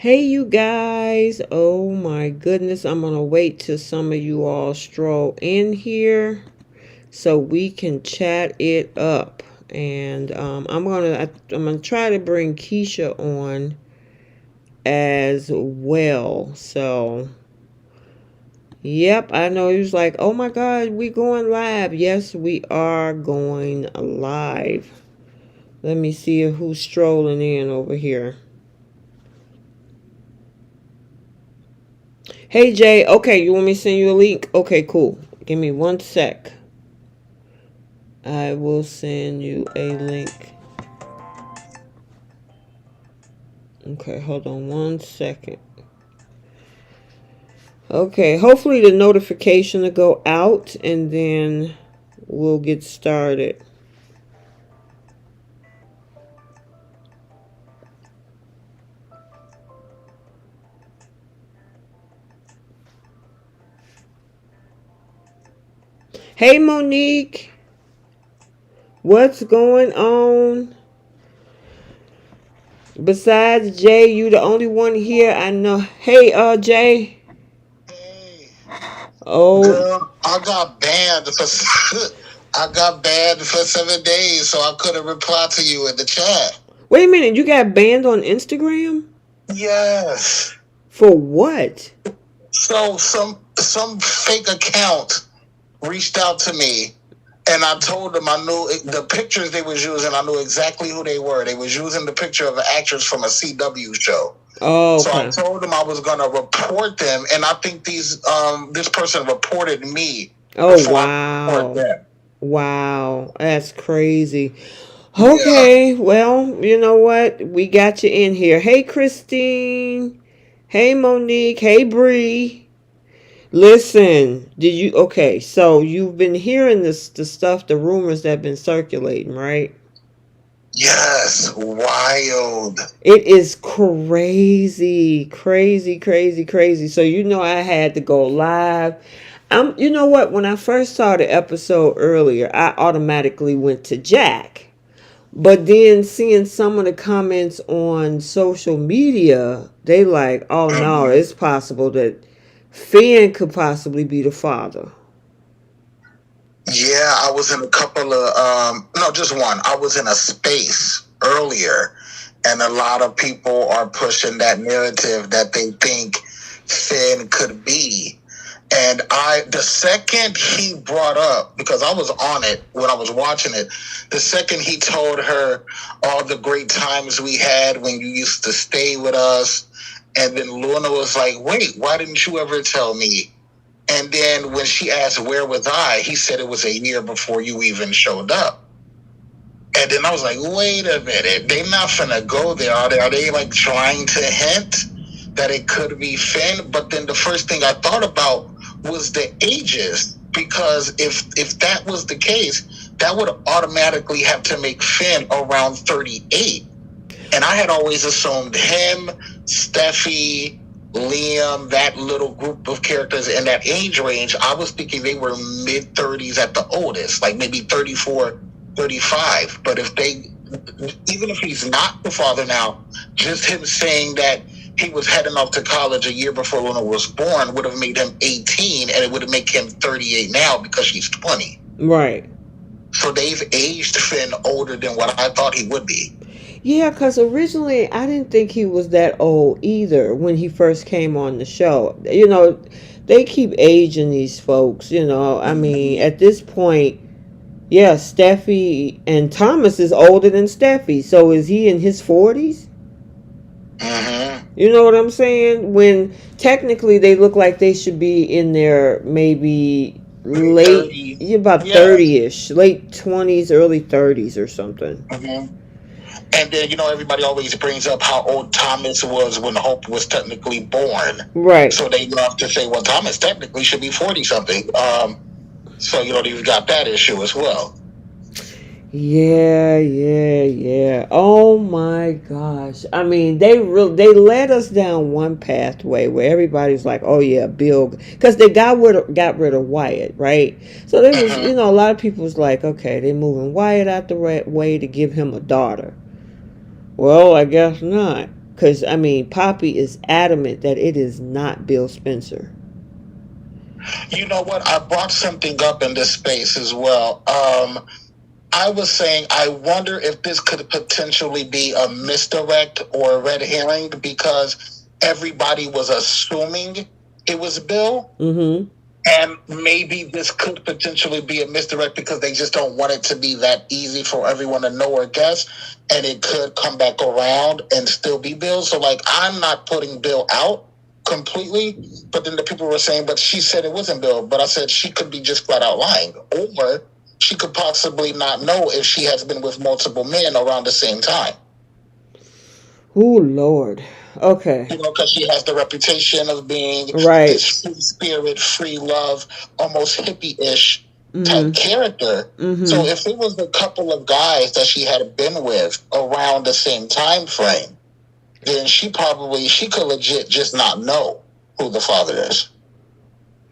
Hey, you guys. Oh my goodness. I'm going to wait till some of you all stroll in here so we can chat it up. And I'm going to try to bring Keisha on as well. So, yep, I know he was like, "Oh my god, we going live." Yes, we are going live. Let me see who's strolling in over here. Hey Jay, okay, you want me to send you a link? Okay, cool. Give me 1 sec. I will send you a link. Okay, hold on 1 second. Okay, hopefully the notification will go out and then we'll get started. Hey Monique, what's going on? Besides Jay, you the only one here I know. Hey, Jay. Hey, Oh, girl, I got banned for I got banned for 7 days, so I couldn't reply to you in the chat. wait a minute. You got banned on Instagram? Yes. For what? So some fake account reached out to me, and I told them I knew the pictures they was using. I knew exactly who they were. They was using the picture of an actress from a CW show. Oh, So I okay. told them I was gonna report them, and I think this person reported me Oh, before I report wow. them. Wow. That's crazy. Yeah. Okay. Well, you know what? We got you in here. Hey, Christine. Hey, Monique. Hey, Bree. Listen, did you? Okay. So you've been hearing the stuff, the rumors that have been circulating, right? Yes, wild. It is crazy, crazy, crazy, crazy. So you know I had to go live. You know what? When I first saw the episode earlier, I automatically went to Jack. But then seeing some of the comments on social media, they like, oh no, Mhm. it's possible that Finn could possibly be the father. Yeah, I was in a couple of no, just one. I was in a space earlier, and a lot of people are pushing that narrative that they think Finn could be. And the second he brought up, because I was on it when I was watching it, the second he told her all the great times we had when you used to stay with us, and then Luna was like, wait, why didn't you ever tell me? And then when she asked, where was I? He said it was a year before you even showed up. And then I was like, wait a minute. They not finna go there, are they? Are they like trying to hint that it could be Finn? But then the first thing I thought about was the ages. Because if that was the case, that would automatically have to make Finn around 38. And I had always assumed him, Steffy, Liam, that little group of characters in that age range, I was thinking they were mid 30s at the oldest, like maybe 34, 35. But even if he's not the father now, just him saying that he was heading off to college a year before Luna was born would have made him 18, and it would have made him 38 now because she's 20. Right. So they've aged Finn older than what I thought he would be. Yeah, because originally I didn't think he was that old either when he first came on the show. You know, they keep aging these folks, you know. I mean, at this point, yeah, Steffi and Thomas is older than Steffi. So is he in his 40s? Mm-hmm. You know what I'm saying? When technically they look like they should be in their maybe late, 30. about Yeah. 30ish, late 20s, early 30s or something. Mm-hmm. And then, everybody always brings up how old Thomas was when Hope was technically born. Right. So they love to say, well, Thomas technically should be 40 something. So, you've got that issue as well. Yeah, yeah, yeah. Oh my gosh. I mean, they led us down one pathway where everybody's like, "Oh yeah, Bill," because they got rid of Wyatt, right? So there was, Mm-hmm. a lot of people was like, "Okay, they moving Wyatt out the right way to give him a daughter." Well, I guess not. Because, I mean, Poppy is adamant that it is not Bill Spencer. You know what? I brought something up in this space as well. I was saying I wonder if this could potentially be a misdirect or a red herring because everybody was assuming it was Bill. Mm-hmm. And maybe this could potentially be a misdirect because they just don't want it to be that easy for everyone to know or guess. And it could come back around and still be Bill. So, like, I'm not putting Bill out completely. But then the people were saying, but she said it wasn't Bill. But I said she could be just flat out lying. Or she could possibly not know if she has been with multiple men around the same time. Oh, Lord. Okay. You know, because she has the reputation of being Right. this free spirit, free love, almost hippie-ish Mm-hmm. type character. Mm-hmm. So if it was a couple of guys that she had been with around the same time frame, then she could legit just not know who the father is.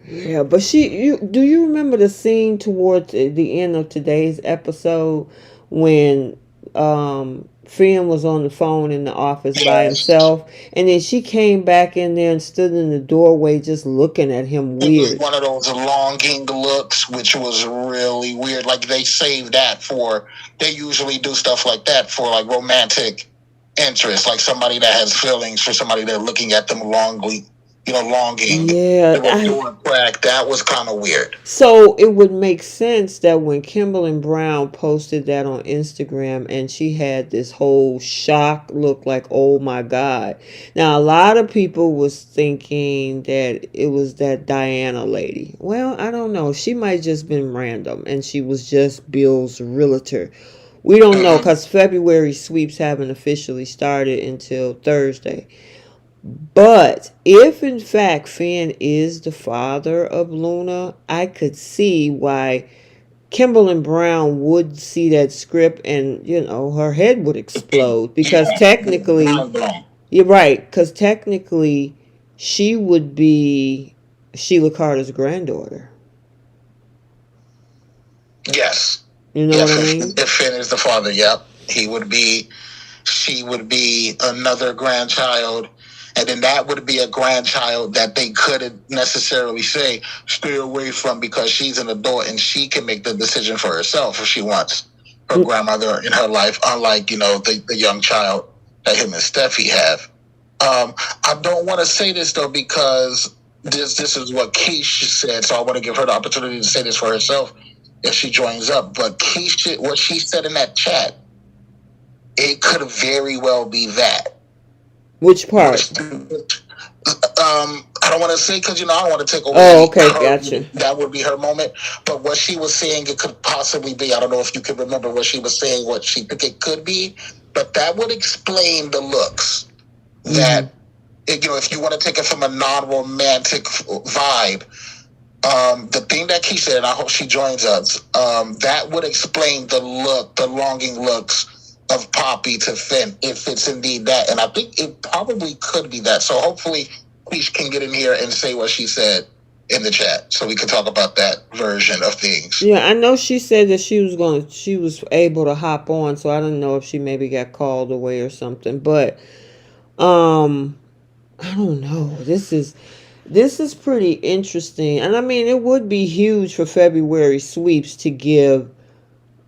Yeah, but do you remember the scene towards the end of today's episode when Finn was on the phone in the office by himself, and then she came back in there and stood in the doorway just looking at him weird. It was one of those longing looks, which was really weird. Like they saved that for, they usually do stuff like that for like romantic interest, like somebody that has feelings for somebody they're looking at them longing. Yeah, that was kind of weird. So it would make sense that when Kimberly Brown posted that on Instagram and she had this whole shock look like, oh my God. Now, a lot of people was thinking that it was that Diana lady. Well, I don't know. She might just been random and she was just Bill's realtor. We don't know because February sweeps haven't officially started until Thursday. But if in fact Finn is the father of Luna, I could see why Kimberly Brown would see that script and, her head would explode. Because technically, you're right, because technically she would be Sheila Carter's granddaughter. Yes. You know what I mean? If Finn is the father, yep. She would be another grandchild. And then that would be a grandchild that they couldn't necessarily say, stay away from because she's an adult and she can make the decision for herself if she wants her grandmother in her life, unlike, the young child that him and Steffy have. I don't want to say this, though, because this is what Keisha said, so I want to give her the opportunity to say this for herself if she joins up. But Keisha, what she said in that chat, it could very well be that. Which part? I don't want to say because I don't want to take away. Oh, okay, gotcha. That would be her moment. But what she was saying, it could possibly be. I don't know if you can remember what she was saying. What she think it could be, but that would explain the looks. Mm-hmm. That if you want to take it from a non-romantic vibe, the thing that Keisha said, and I hope she joins us, that would explain the longing looks of Poppy to Finn, if it's indeed that. And I think it probably could be that. So hopefully Queesh can get in here and say what she said in the chat so we can talk about that version of things. Yeah, I know she said that she was able to hop on, so I don't know if she maybe got called away or something. But I don't know. This is pretty interesting. And I mean, it would be huge for February sweeps to give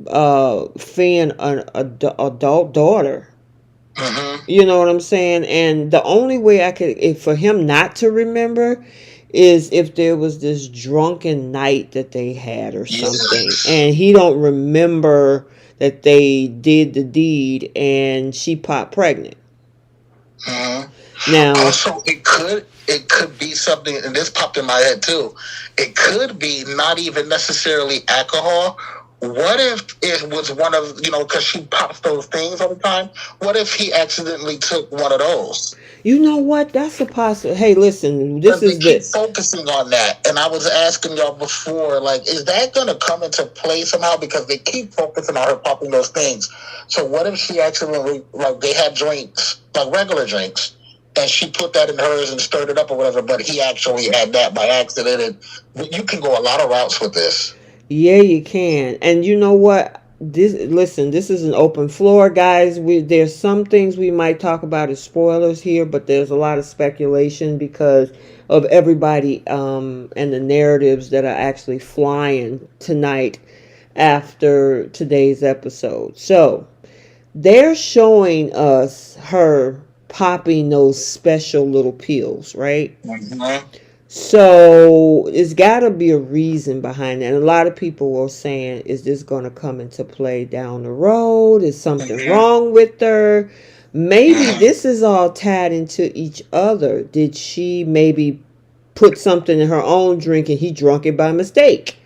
Finn an adult daughter. Mm-hmm. You know what I'm saying? And the only way I could, for him not to remember, is if there was this drunken night that they had or something, and he don't remember that they did the deed and she popped pregnant. Mm-hmm. Now, also, it could be something, and this popped in my head too. It could be not even necessarily alcohol. What if it was one of, because she pops those things all the time. What if he accidentally took one of those? You know what? That's a possible. Hey, listen, this is keep focusing on that. And I was asking y'all before, like, is that going to come into play somehow? Because they keep focusing on her popping those things. So what if she accidentally, like, they had drinks, like regular drinks, and she put that in hers and stirred it up or whatever, but he actually had that by accident. And you can go a lot of routes with this. Yeah, you can. And you know what? this listen, this is an open floor, guys. There's some things we might talk about as spoilers here, but there's a lot of speculation because of everybody and the narratives that are actually flying tonight after today's episode. So they're showing us her popping those special little pills, right? Mm-hmm. So it's got to be a reason behind that. And a lot of people were saying, is this going to come into play down the road? Is something Mm-hmm. wrong with her? Maybe Mm-hmm. this is all tied into each other. Did she maybe put something in her own drink and he drunk it by mistake?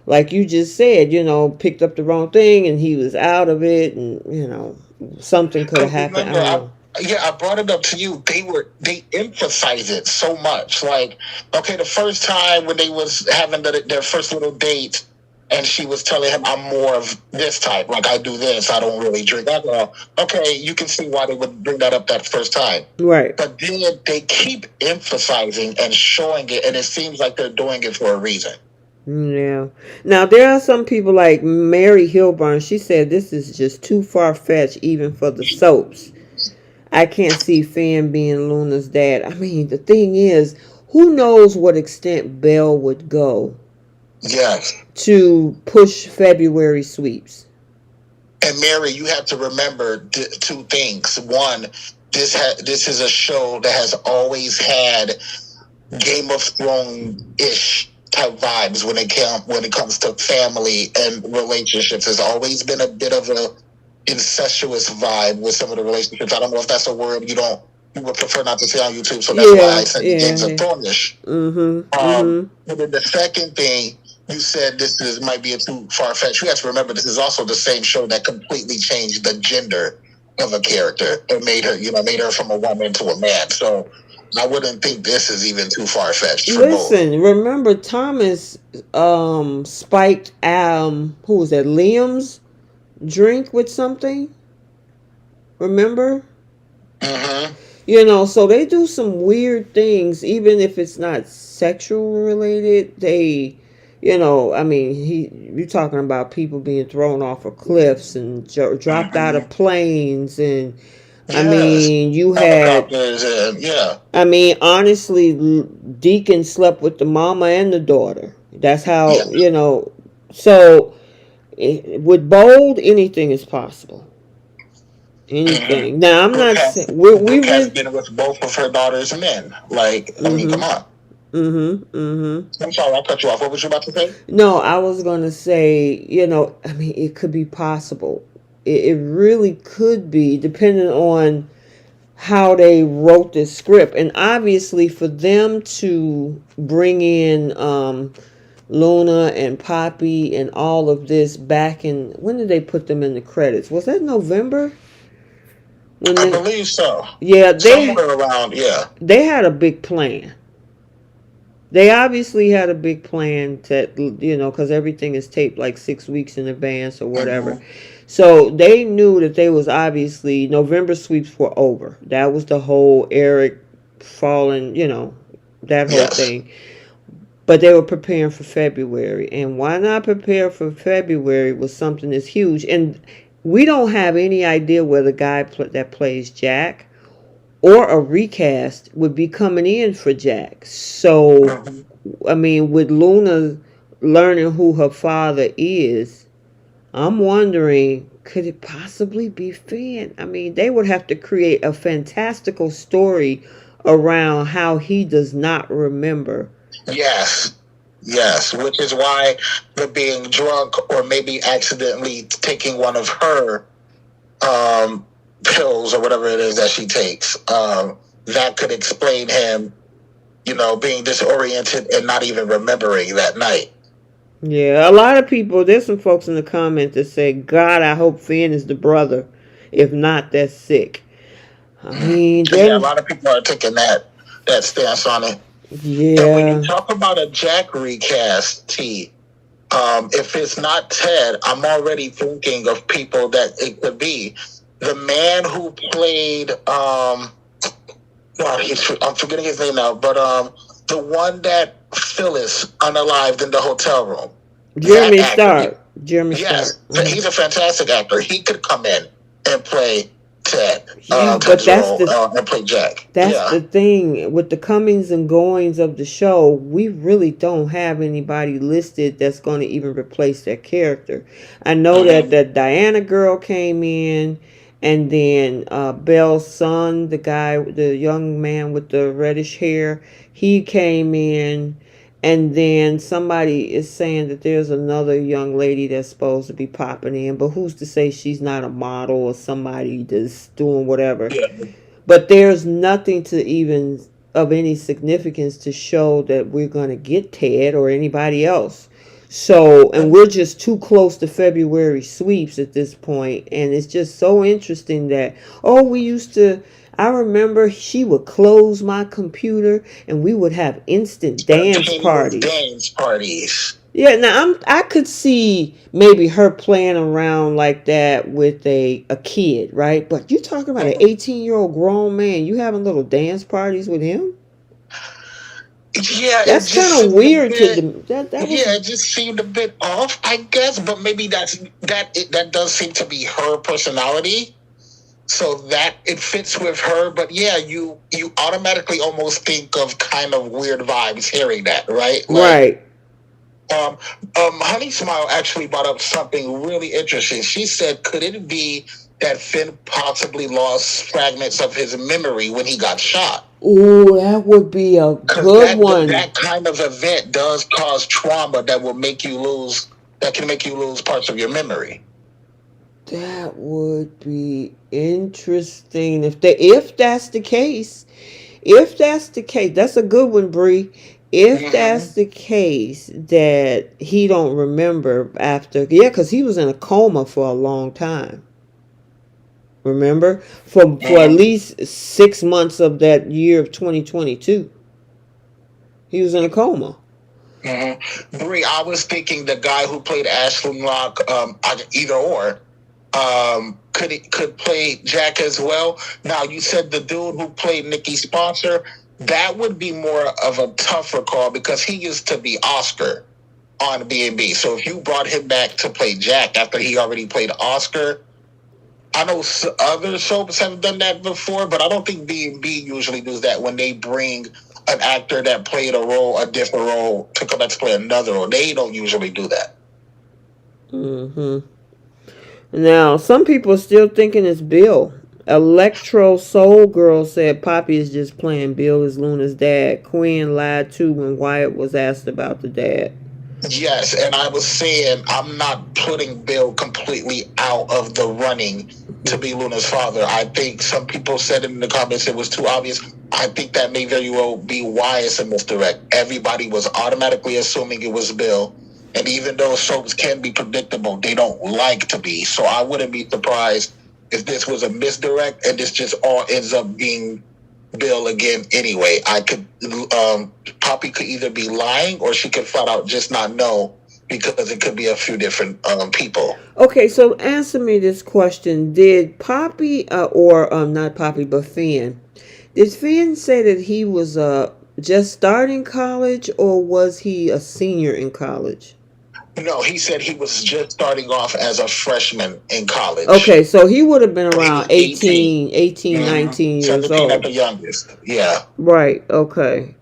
Like you just said, picked up the wrong thing and he was out of it, and something could have Because happened. I remember, don't know. I brought it up to you. They emphasize it so much. Like, okay, the first time when they was having their first little date, and she was telling him, "I'm more of this type. Like I do this. I don't really drink alcohol." Okay, you can see why they would bring that up that first time. Right. But then they keep emphasizing and showing it, and it seems like they're doing it for a reason. Yeah. Now there are some people like Mary Hilburn. She said this is just too far fetched even for the soaps. I can't see Finn being Luna's dad. I mean, the thing is, who knows what extent Belle would go Yes. to push February sweeps. And Mary, you have to remember two things. One, this is a show that has always had Game of Thrones ish type vibes when it comes to family and relationships. There's always been a bit of a incestuous vibe with some of the relationships. I don't know if that's a word you would prefer not to say on YouTube, so that's why I said Games of Thrones-ish. And then the second thing, you said might be a too far fetched. You have to remember this is also the same show that completely changed the gender of a character and made her from a woman to a man. So I wouldn't think this is even too far fetched for both. Listen, remember Thomas spiked who was that, Liam's drink with something? Remember? Mm-hmm. So they do some weird things, even if it's not sexual related. They, I mean, you're talking about people being thrown off of cliffs and dropped out of planes, and I mean, you had, I mean, honestly, Deacon slept with the mama and the daughter. That's how, So with Bold, anything is possible. Anything. Now I'm not saying Brooke has been with both of her daughters' men. Like, I mean, come on. I'm sorry, I cut you off. What was you about to say? No, I was gonna say, I mean, it could be possible. It really could be, depending on how they wrote this script, and obviously for them to bring in Luna and Poppy and all of this back in, when did they put them in the credits? Was that November? I believe so. Yeah, somewhere around. Yeah, they had a big plan. They obviously had a big plan that, because everything is taped like 6 weeks in advance or whatever. So they knew that they was obviously, November sweeps were over. That was the whole Eric falling, that whole thing. But they were preparing for February. And why not prepare for February with something that's huge? And we don't have any idea where the guy that plays Jack or a recast would be coming in for Jack. So, I mean, with Luna learning who her father is, I'm wondering, could it possibly be Finn? I mean, they would have to create a fantastical story around how he does not remember. Yes, which is why the being drunk or maybe accidentally taking one of her pills or whatever it is that she takes, that could explain him, being disoriented and not even remembering that night. Yeah, a lot of people, there's some folks in the comments that say, God, I hope Finn is the brother. If not, that's sick. I mean, a lot of people are taking that stance on it. Yeah. And when you talk about a Jack recast, T, if it's not Ted, I'm already thinking of people that it could be. The man who played, I'm forgetting his name now, but the one that Phyllis unalived in the hotel room. Jeremy Stark. Jeremy Scott. Yes, he's a fantastic actor. He could come in and play Yeah, but Ted's role, and play Jack. that's Yeah. the thing with the comings and goings of the show. We really don't have anybody listed that's going to even replace that character. I know that the Diana girl came in, and then Belle's son, the guy, the young man with the reddish hair, he came in. And then somebody is saying that there's another young lady that's supposed to be popping in, but who's to say she's not a model or somebody that's doing whatever? Yeah. But there's nothing to even of any significance to show that we're going to get Ted or anybody else. So, and we're just too close to February sweeps at this point, and it's just so interesting that oh, we used to. I remember she would close my computer, and we would have instant dance Spontaneous parties. dance parties. Yeah, now I could see maybe her playing around like that with a kid, right? But you talking about an 18-year-old grown man, you having little dance parties with him? Yeah, it That's kind just of seemed a weird to bit. the that was Yeah, it just seemed a bit off, I guess. But maybe that does seem to be her personality, so that it fits with her. But yeah, you automatically almost think of kind of weird vibes hearing that, right? Like, right. um, Honey Smile actually brought up something really interesting. She said, could it be that Finn possibly lost fragments of his memory when he got shot? Ooh, that would be a Because good one. that kind of event does cause trauma that will make you lose, that can make you lose parts of your memory. That would be interesting if that's the case. If that's the case, that's a good one, Bree. If that's the case that he don't remember after, yeah, because he was in a coma for a long time. Remember, for at least 6 months of that year of 2022, he was in a coma. Bree, I was thinking the guy who played Ashland Rock, either or, could play Jack as well. Now you said the dude who played Nikki's sponsor, that would be more of a tougher call because he used to be Oscar on B&B. So if you brought him back to play Jack after he already played Oscar, I know other soaps have done that before, but I don't think B&B usually does that when they bring an actor that played a different role, to come back to play another role. They don't usually do that. Now, some people are still thinking it's Bill. Electro Soul Girl said Poppy is just playing Bill as Luna's dad. Quinn lied too when Wyatt was asked about the dad. Yes, and I was saying I'm not putting Bill completely out of the running to be Luna's father. I think some people said in the comments it was too obvious. I think that may very well be why it's a misdirect. Everybody was automatically assuming it was Bill. And even though soaps can be predictable, they don't like to be. So I wouldn't be surprised if this was a misdirect and this just all ends up being Bill again anyway. Poppy could either be lying or she could flat out just not know because it could be a few different people. Okay, so answer me this question. Did Poppy, or not Poppy, but Finn, did Finn say that he was just starting college or was he a senior in college? No, he said he was just starting off as a freshman in college. Okay, so he would have been around 18, 19 years 17 at old. the youngest. Yeah. Right, okay.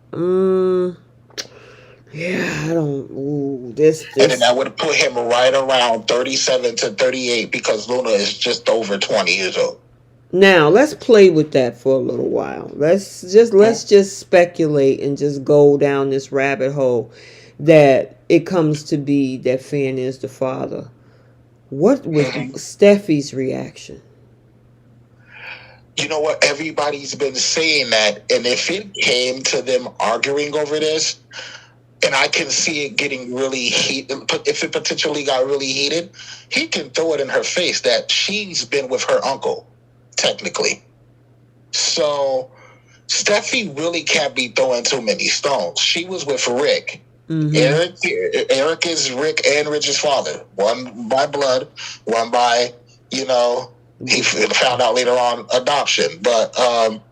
Yeah, I don't. Ooh, this. And then that would put him right around 37 to 38 because Luna is just over 20 years old. Now let's play with that for a little while. Let's just speculate and just go down this rabbit hole that it comes to be that Finn is the father. What was Steffi's reaction? You know what? Everybody's been saying that, and if it came to them arguing over this, and I can see it getting really heated, if it potentially got really heated, he can throw it in her face that she's been with her uncle, technically. So Steffi really can't be throwing too many stones. She was with Rick. Eric is Rick and Rich's father. One by blood, one by, he found out later on adoption. But, can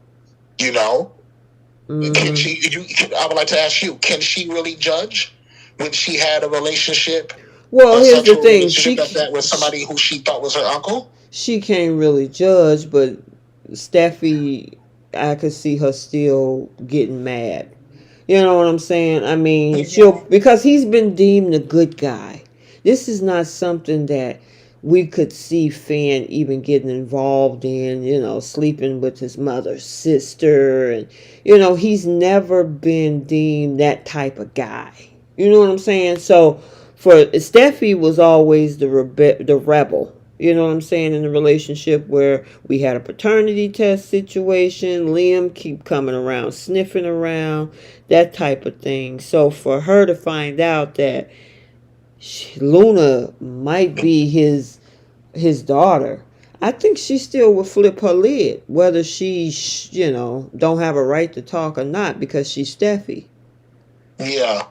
she, I would like to ask you, can she really judge when she had a relationship Well, A here's the sexual thing. relationship at that with somebody who she thought was her uncle? She can't really judge, but Steffi, I could see her still getting mad. You know what I'm saying? I mean, she'll Mhm. because he's been deemed a good guy. This is not something that we could see Finn even getting involved in, sleeping with his mother's sister. And, he's never been deemed that type of guy. You know what I'm saying? So for Steffi was always the rebel. You know what I'm saying, in the relationship where we had a paternity test situation, Liam keep coming around, sniffing around, that type of thing. So for her to find out that Luna might be his daughter, I think she still would flip her lid, whether she, don't have a right to talk or not, because she's Steffi. Yeah.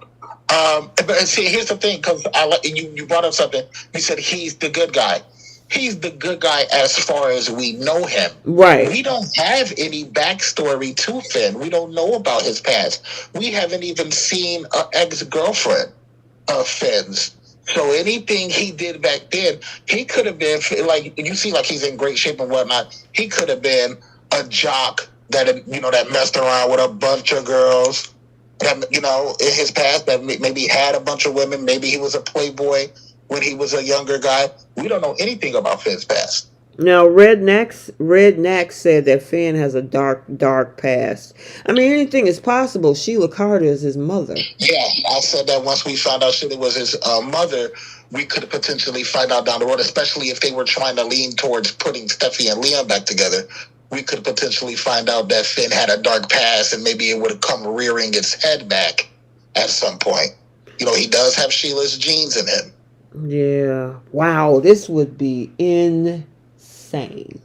But see, here's the thing, because you brought up something. You said he's the good guy. He's the good guy as far as we know him. Right. We don't have any backstory to Finn. We don't know about his past. We haven't even seen an ex-girlfriend of Finn's. So anything he did back then, he could have been like, you see, like he's in great shape and whatnot. He could have been a jock that messed around with a bunch of girls. That, in his past, that maybe had a bunch of women. Maybe he was a playboy when he was a younger guy. We don't know anything about Finn's past. Now, Red Nax said that Finn has a dark, dark past. I mean, anything is possible. Sheila Carter is his mother. Yeah, I said that once we found out Sheila was his mother, we could potentially find out down the road, especially if they were trying to lean towards putting Steffi and Liam back together. We could potentially find out that Finn had a dark past, and maybe it would have come rearing its head back at some point. He does have Sheila's genes in him. Yeah. Wow, this would be insane.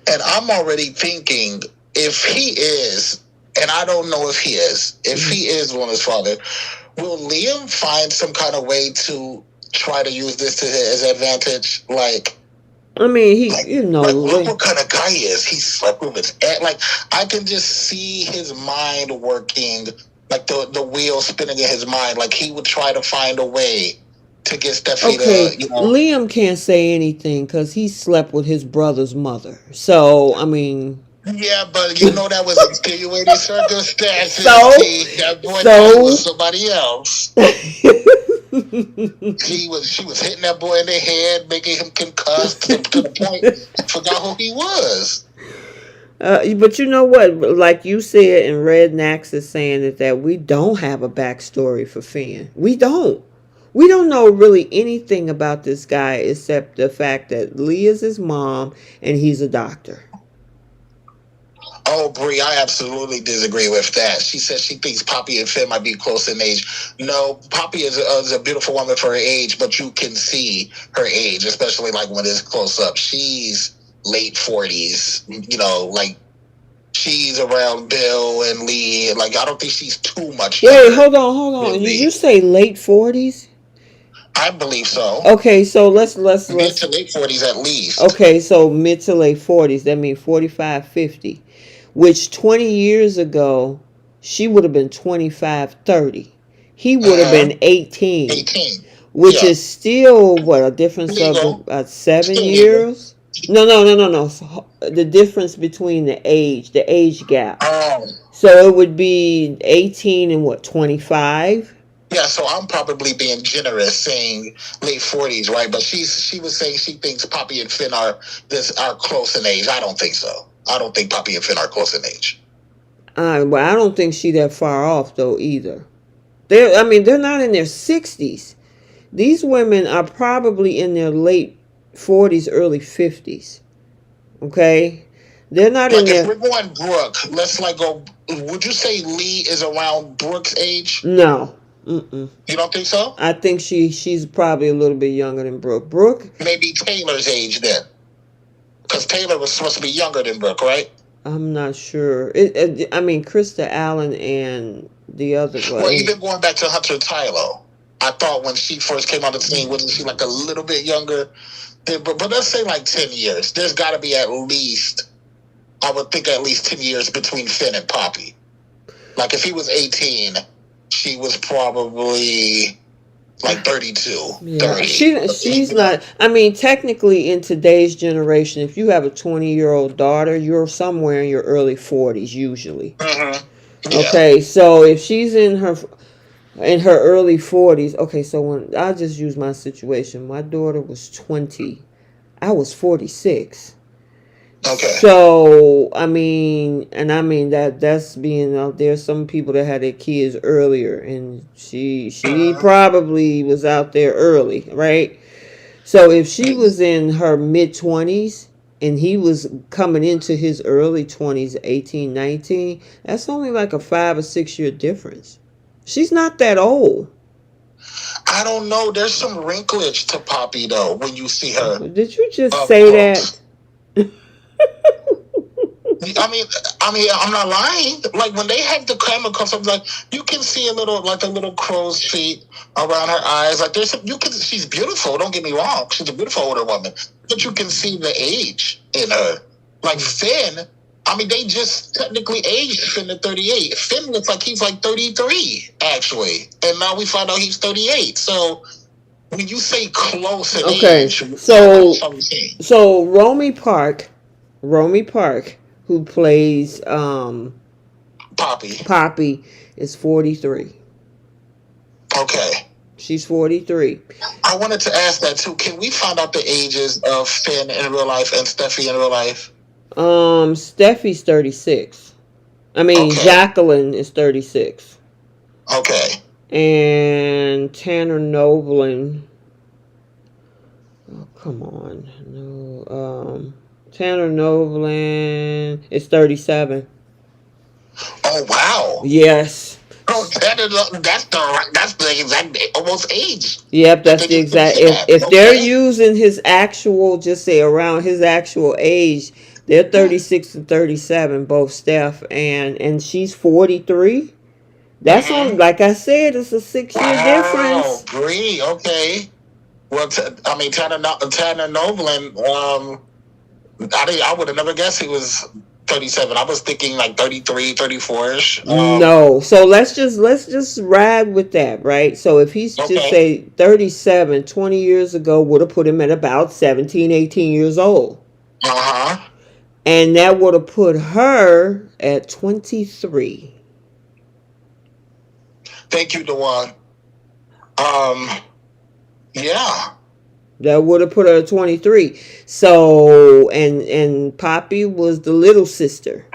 And I'm already thinking, if he is, and I don't know if he is Luna's father, will Liam find some kind of way to try to use this to his advantage? I mean, look what kind of guy he is. He slept with his aunt. I can just see his mind working, like the wheel spinning in his mind. Like he would try to find a way to get Steffi okay, Liam can't say anything because he slept with his brother's mother. So, I mean. Yeah, but that was extenuating circumstances. So, that boy thought he was somebody else. She was hitting that boy in the head, making him concussed to the point I forgot who he was. But you know what? Like you said, and Red Nax is saying that we don't have a backstory for Finn. We don't. We don't know really anything about this guy except the fact that Lee is his mom and he's a doctor. Oh, Brie, I absolutely disagree with that. She says she thinks Poppy and Finn might be close in age. No, Poppy is a beautiful woman for her age, but you can see her age, especially when it's close up. She's late 40s, she's around Bill and Lee. I don't think she's too much younger. Wait, hold on. Did you say late 40s? I believe so. Okay, so let's mid to late 40s at least. Okay, so mid to late 40s. That means 45, 50. Which 20 years ago, she would have been 25, 30. He would have been 18. 18. Which is still, what, a difference of about 7 years? No. The difference between the age gap. Oh. So it would be 18 and what, 25? Yeah, so I'm probably being generous saying late 40s, right? But she was saying she thinks Poppy and Finn are close in age. I don't think so. I don't think Poppy and Finn are close in age. Well, I don't think she that far off though either. They're not in their 60s. These women are probably in their late 40s, early 50s. Okay? They're not in their... If we're going Brooke, let's go... Would you say Lee is around Brooke's age? No. Mm-mm. You don't think so? I think she's probably a little bit younger than Brooke. Brooke? Maybe Taylor's age then. Because Taylor was supposed to be younger than Brooke, right? I'm not sure. Krista Allen and the other one. Well, even going back to Hunter Tylo, I thought when she first came on the scene, wasn't she a little bit younger? But let's say 10 years. There's got to be at least 10 years between Finn and Poppy. If he was 18, she was probably like 32, Yeah, 30. she's not. I mean, technically, in today's generation, if you have a 20-year-old daughter, you're somewhere in your early 40s usually. Mm-hmm. Yeah. Okay, so if she's in her early 40s, okay, so when I just use my situation, my daughter was 20, I was 46. Okay. So I mean that's being out there. Some people that had their kids earlier, and she Mm-hmm. probably was out there early, right? So if she was in her mid 20s and he was coming into his early 20s, 18, 19, that's only like a 5 or 6 year difference. She's not that old. I don't know. There's some wrinklage to Poppy though when you see her Did you just up say close. that? I'm not lying. Like when they have the camera comes up, like you can see like a little crow's feet around her eyes. Like she's beautiful. Don't get me wrong. She's a beautiful older woman, but you can see the age in her. Like Finn, they just technically aged Finn to 38. Finn looks like he's like 33 actually, and now we find out he's 38. So when you say close in age, So Romy Park, who plays Poppy, is 43. Okay. She's 43. I wanted to ask that too. Can we find out the ages of Finn in real life and Steffy in real life? Steffi's 36. Okay. Jacqueline is 36. Okay. And Tanner Novlin. Oh, come on. No. Tanner Novlin is 37. Oh, wow. Yes. Oh, that's the exact almost age. Yep, that's the exact. If they're using his actual, just say around his actual age, they're 36 and 37, both Steph and she's 43. That's on, like I said, it's a 6-year difference. Bree, okay. Well, Tanner Novlin, I would have never guessed he was 37. I was thinking like 33, 34-ish. No. So let's just ride with that, right? So if he's just say 37, 20 years ago would have put him at about 17, 18 years old. Uh-huh. And that would have put her at 23. Thank you, Dewan. Yeah. That would have put her at 23. So, and Poppy was the little sister.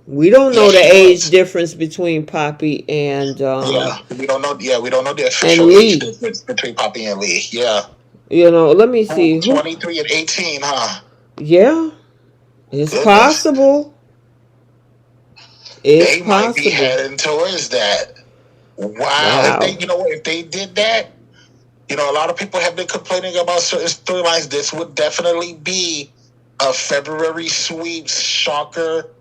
We don't know the age difference between Poppy and we don't know. Yeah, we don't know the official age difference between Poppy and Lee. Yeah. Let me see. 23 and 18, huh? Yeah. It's possible. They might be heading towards that. Wow. If they did that, a lot of people have been complaining about certain storylines. This would definitely be a February sweeps shocker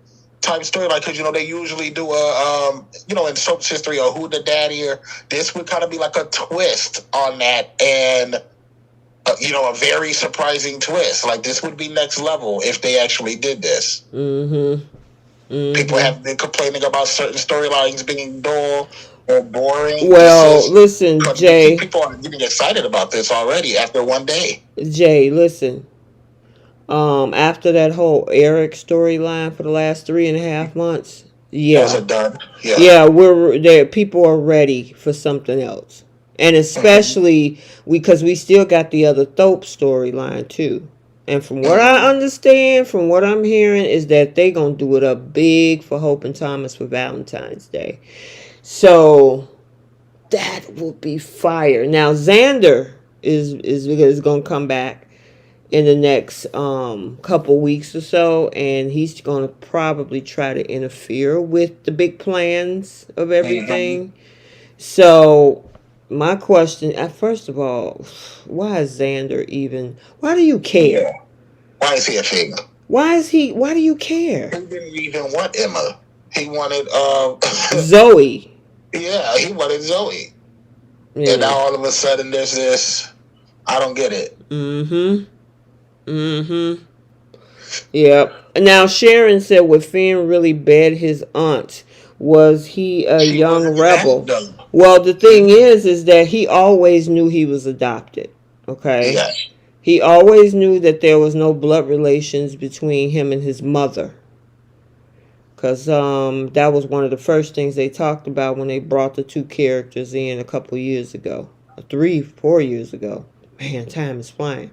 type storyline because they usually do in soap's history or Who the Daddy, or this would kind of be like a twist on that, and a very surprising twist. Like this would be next level if they actually did this. Mm-hmm. People have been complaining about certain storylines being dull or boring. Well, listen, Jay. People are getting excited about this already after one day. Jay, listen. After that whole Eric storyline for the last 3.5 months, those are done. Yeah, we're there. People are ready for something else, and especially because we still got the other Tropes storyline too. And from what I understand, from what I'm hearing, is that they gonna do it up big for Hope and Thomas for Valentine's Day. So that will be fire. Now Xander is gonna come back in the next couple weeks or so, and he's gonna probably try to interfere with the big plans of everything. So my question, first of all, why is Xander even? Why do you care? Yeah. Why is he a figure? Why do you care? He didn't even want Emma. He wanted Zoe. Yeah, he wanted Zoe. Yeah. And now all of a sudden there's this. I don't get it. Yep. Now Sharon said, would Finn really bed his aunt? Was he a She young wasn't that rebel? though. Well, the thing is that he always knew he was adopted. Okay, Yes. he always knew that there was no blood relations between him and his mother. Because that was one of the first things they talked about when they brought the two characters in a couple years ago, 3, 4 years ago. Man, time is flying.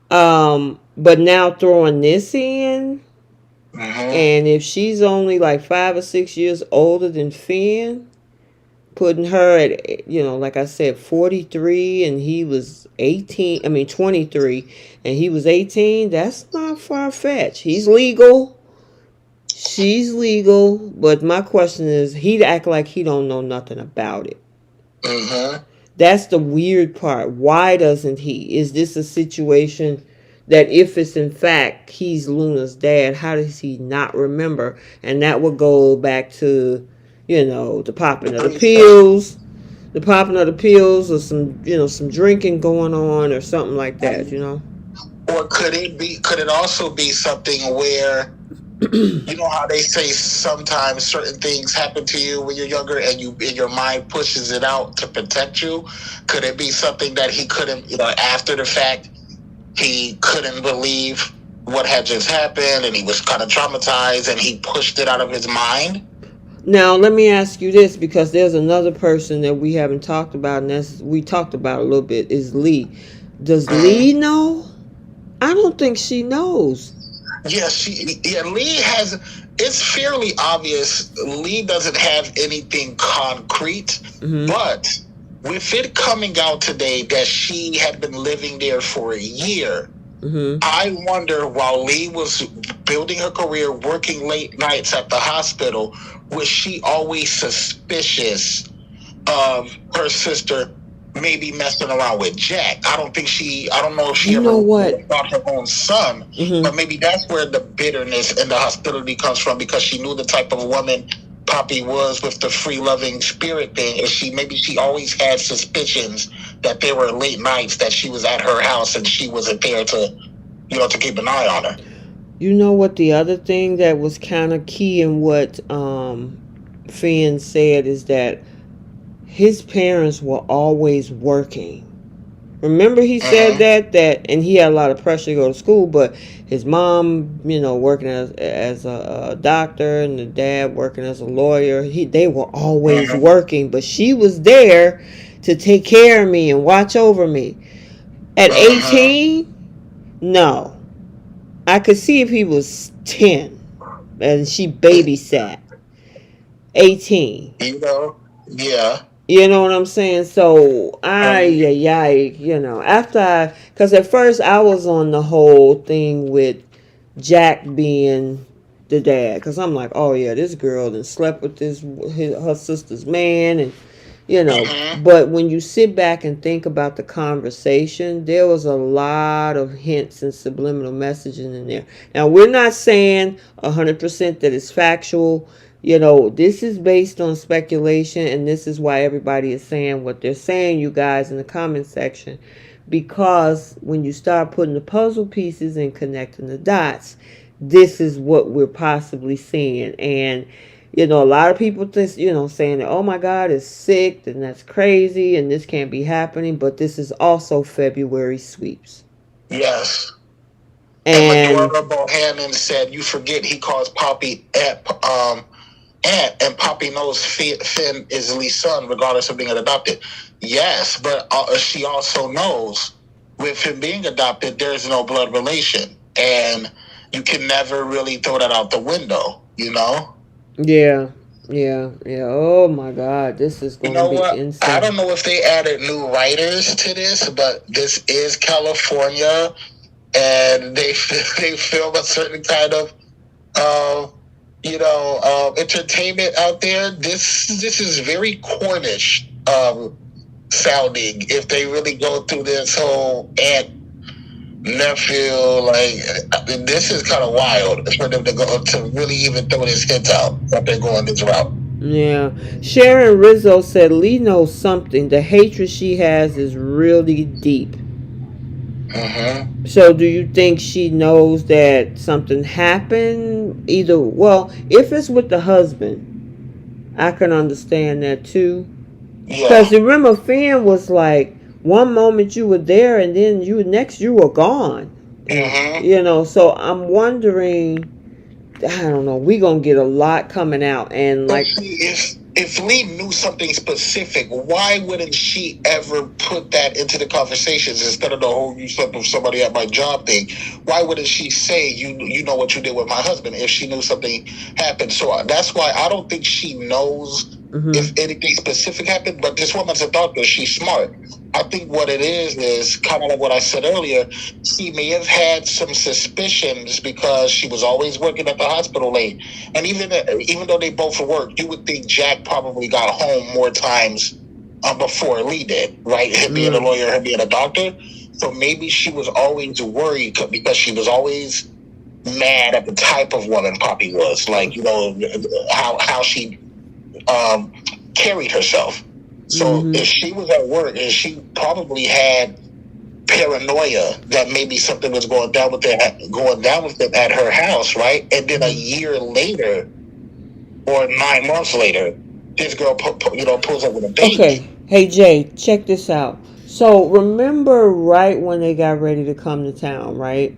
But now throwing this in, Mm-hmm. and if she's only like 5 or 6 years older than Finn, putting her at, like I said, 43 and he was 18, I mean 23 and he was 18, that's not far fetched. He's legal. She's legal, but my question is, he'd act like he don't know nothing about it. Mm-hmm. That's the weird part. Why doesn't he? Is this a situation that if it's in fact he's Luna's dad, how does he not remember? And that would go back to, the The popping of the three stuff. pills, or some drinking going on or something like that. Or could it be? Could it also be something where, you know how they say sometimes certain things happen to you when you're younger and your mind pushes it out to protect you? Could it be something that he couldn't, after the fact, he couldn't believe what had just happened and he was kind of traumatized and he pushed it out of his mind? Now, let me ask you this, because there's another person that we haven't talked about, and that's we talked about a little bit, is Lee. Does Lee Mm-hmm. know? I don't think she knows. Yeah, Lee has. It's fairly obvious Lee doesn't have anything concrete, Mm-hmm. but with it coming out today that she had been living there for a year, Mm-hmm. I wonder, while Lee was building her career, working late nights at the hospital, was she always suspicious of her sister maybe messing around with Jack? I don't know if she You know ever what? thought her own son, Mm-hmm. but maybe that's where the bitterness and the hostility comes from, because she knew the type of woman Poppy was with the free loving spirit thing. And she always had suspicions that there were late nights that she was at her house and she wasn't there to keep an eye on her. You know what? The other thing that was kind of key in what Finn said is that his parents were always working. Remember he said Mm-hmm. and he had a lot of pressure to go to school, but his mom, working as a doctor, and the dad working as a lawyer. They were always Mm-hmm. working, but she was there to take care of me and watch over me. At Mm-hmm. 18, no. I could see if he was 10 and she babysat. 18. Yeah. You know what I'm saying? So, Um, because at first I was on the whole thing with Jack being the dad, because I'm like, oh yeah, this girl then slept with her sister's man, and mm-hmm. but when you sit back and think about the conversation, there was a lot of hints and subliminal messaging in there. Now, we're not saying 100% that it's factual. This is based on speculation, and this is why everybody is saying what they're saying, you guys, in the comment section. Because when you start putting the puzzle pieces and connecting the dots, this is what we're possibly seeing. And a lot of people just, saying that, oh my God, it's sick and that's crazy and this can't be happening. But this is also February sweeps. Yes. And And Medora Bohannon said, "You forget he calls Poppy aunt, and Poppy knows Finn is Lee's son, regardless of being adopted." Yes, but she also knows with him being adopted, there's no blood relation, and you can never really throw that out the window. yeah, yeah. Oh my God, this is You going to know be what? I insane. don't know if they added new writers to this, but this is California, and they they film a certain kind of uh, entertainment out there. This is very Cornish sounding. If they really go through this whole aunt nephew, this is kind of wild for them to really even throw this hint out that they're going this route. Yeah. Sharon Rizzo said Lee knows something. The hatred she has is really deep. Mm-hmm. So, do you think she knows that something happened? Either, well, if it's with the husband, I can understand that too. Because Yeah. remember, Finn was like, one moment you were there, and then you were gone. And, Mm-hmm. you know, so I'm wondering, I don't know, we going to get a lot coming out. And But like, see, if Lee knew something specific, why wouldn't she ever put that into the conversations instead of the whole "you slept with somebody at my job" thing? Why wouldn't she say you know what you did with my husband if she knew something happened? So that's why I don't think she knows if anything specific happened. But this woman's a doctor; she's smart. I think what it is kind of like what I said earlier. She may have had some suspicions because she was always working at the hospital late. And even though they both worked, you would think Jack probably got home more times before Lee did, right? Him being a lawyer, her being a doctor. So maybe she was always worried because she was always mad at the type of woman Poppy was, like, you know, how she carried herself. So if she was at work, and she probably had paranoia that maybe something was going down with them at her house, right? And then a year later or 9 months later, this girl pulls up with a baby. okay, hey Jay, check this out. So remember right when they got ready to come to town, right?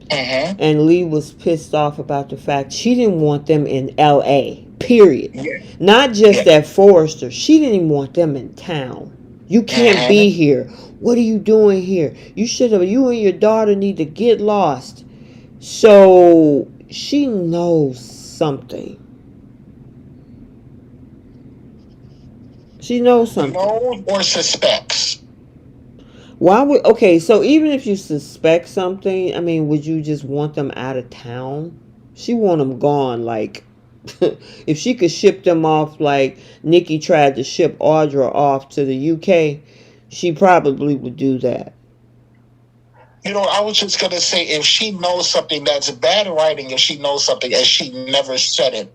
Mm-hmm. And Lee was pissed off about the fact she didn't want them in LA, period. Yeah. Not just at Forrester. She didn't even want them in town. You can't be here. What are you doing here? You and your daughter need to get lost. So she knows something. She knows something. Knows or suspects. Why would okay? So even if you suspect something, I mean, would you just want them out of town? She want them gone. Like, if she could ship them off, like Nikki tried to ship Audra off to the UK, she probably would do that. You know, I was just gonna say, if she knows something, that's bad writing. If she knows something and she never said it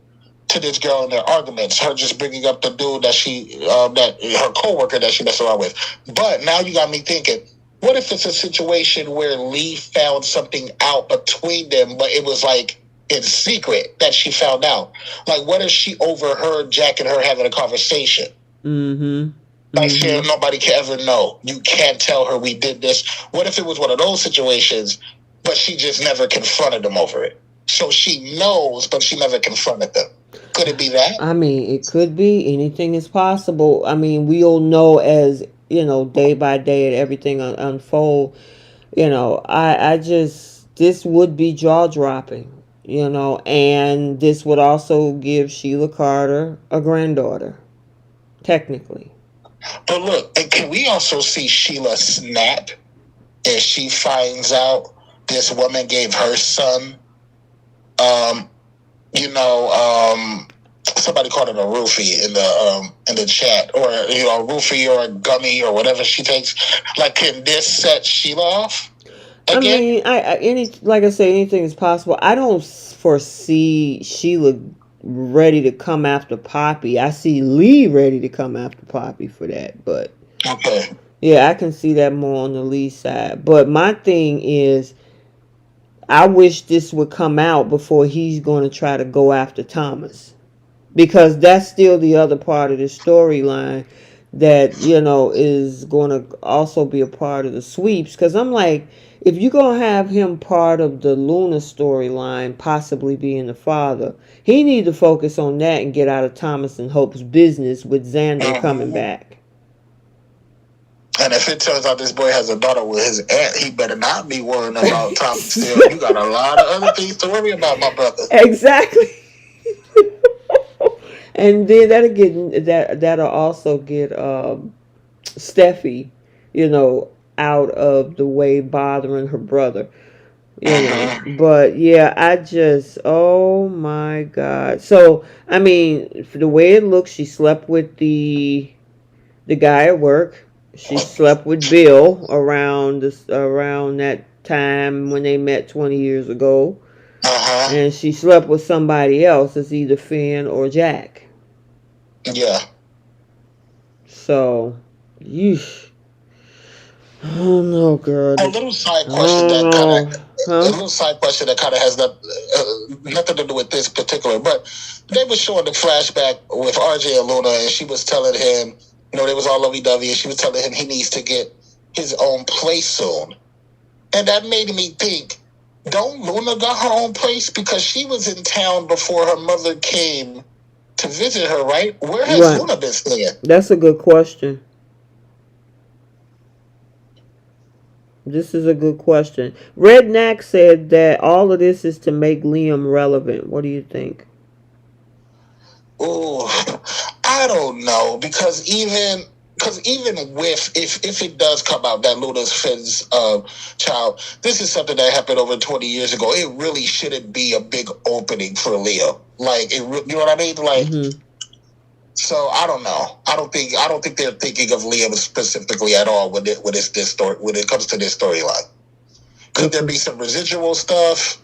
to this girl in their arguments, her just bringing up the dude that her coworker that she messed around with. But now you got me thinking, what if it's a situation where Lee found something out between them, but it was like in secret that she found out? Like, what if she overheard Jack and her having a conversation? Mm-hmm. Like, shit, nobody can ever know. You can't tell her we did this. What if it was one of those situations, but she just never confronted them over it? So she knows, but she never confronted them. Could it be that? I mean, it could be. Anything is possible. I mean, we'll know as, day by day and everything unfold. I just, this would be jaw dropping, and this would also give Sheila Carter a granddaughter, technically. But look, and can we also see Sheila snap if she finds out this woman gave her son, um, somebody called it a roofie in the chat, or a roofie or a gummy or whatever she takes. Like, can this set Sheila off again? I mean, like I say, anything is possible. I don't foresee Sheila ready to come after Poppy. I see Lee ready to come after Poppy for that, but okay. Yeah, I can see that more on the Lee side. But my thing is, I wish this would come out before he's going to try to go after Thomas. Because that's still the other part of the storyline that, is going to also be a part of the sweeps. Because I'm like, if you're going to have him part of the Luna storyline, possibly being the father, he need to focus on that and get out of Thomas and Hope's business with Xander coming back. And if it turns out this boy has a daughter with his aunt, he better not be worrying about Thomas still. You got a lot of other things to worry about, my brother. Exactly. And then that'll also get Steffy, out of the way bothering her brother. But yeah, oh my God. So I mean, for the way it looks, she slept with the guy at work. She slept with Bill around that time when they met 20 years ago. And she slept with somebody else. It's either Finn or Jack. Yeah. So, yeesh. Oh no, girl. A little side question that kind of Huh? little side question that kind of has nothing to do with this particular, but they were showing the flashback with RJ and Luna, and she was telling him, they was all lovey-dovey, and she was telling him he needs to get his own place soon. And that made me think, don't Luna got her own place? Because she was in town before her mother came to visit her, right? Where has Right. Luna been staying? That's a good question. This is a good question. Redneck said that all of this is to make Liam relevant. What do you think? Oh, I don't know, because even with if it does come out that Luna's Finn's child, this is something that happened over 20 years ago. It really shouldn't be a big opening for Leo. Like, you know what I mean? Like, so I don't know. I don't think they're thinking of Liam specifically at all when it comes to this storyline. Could there be some residual stuff?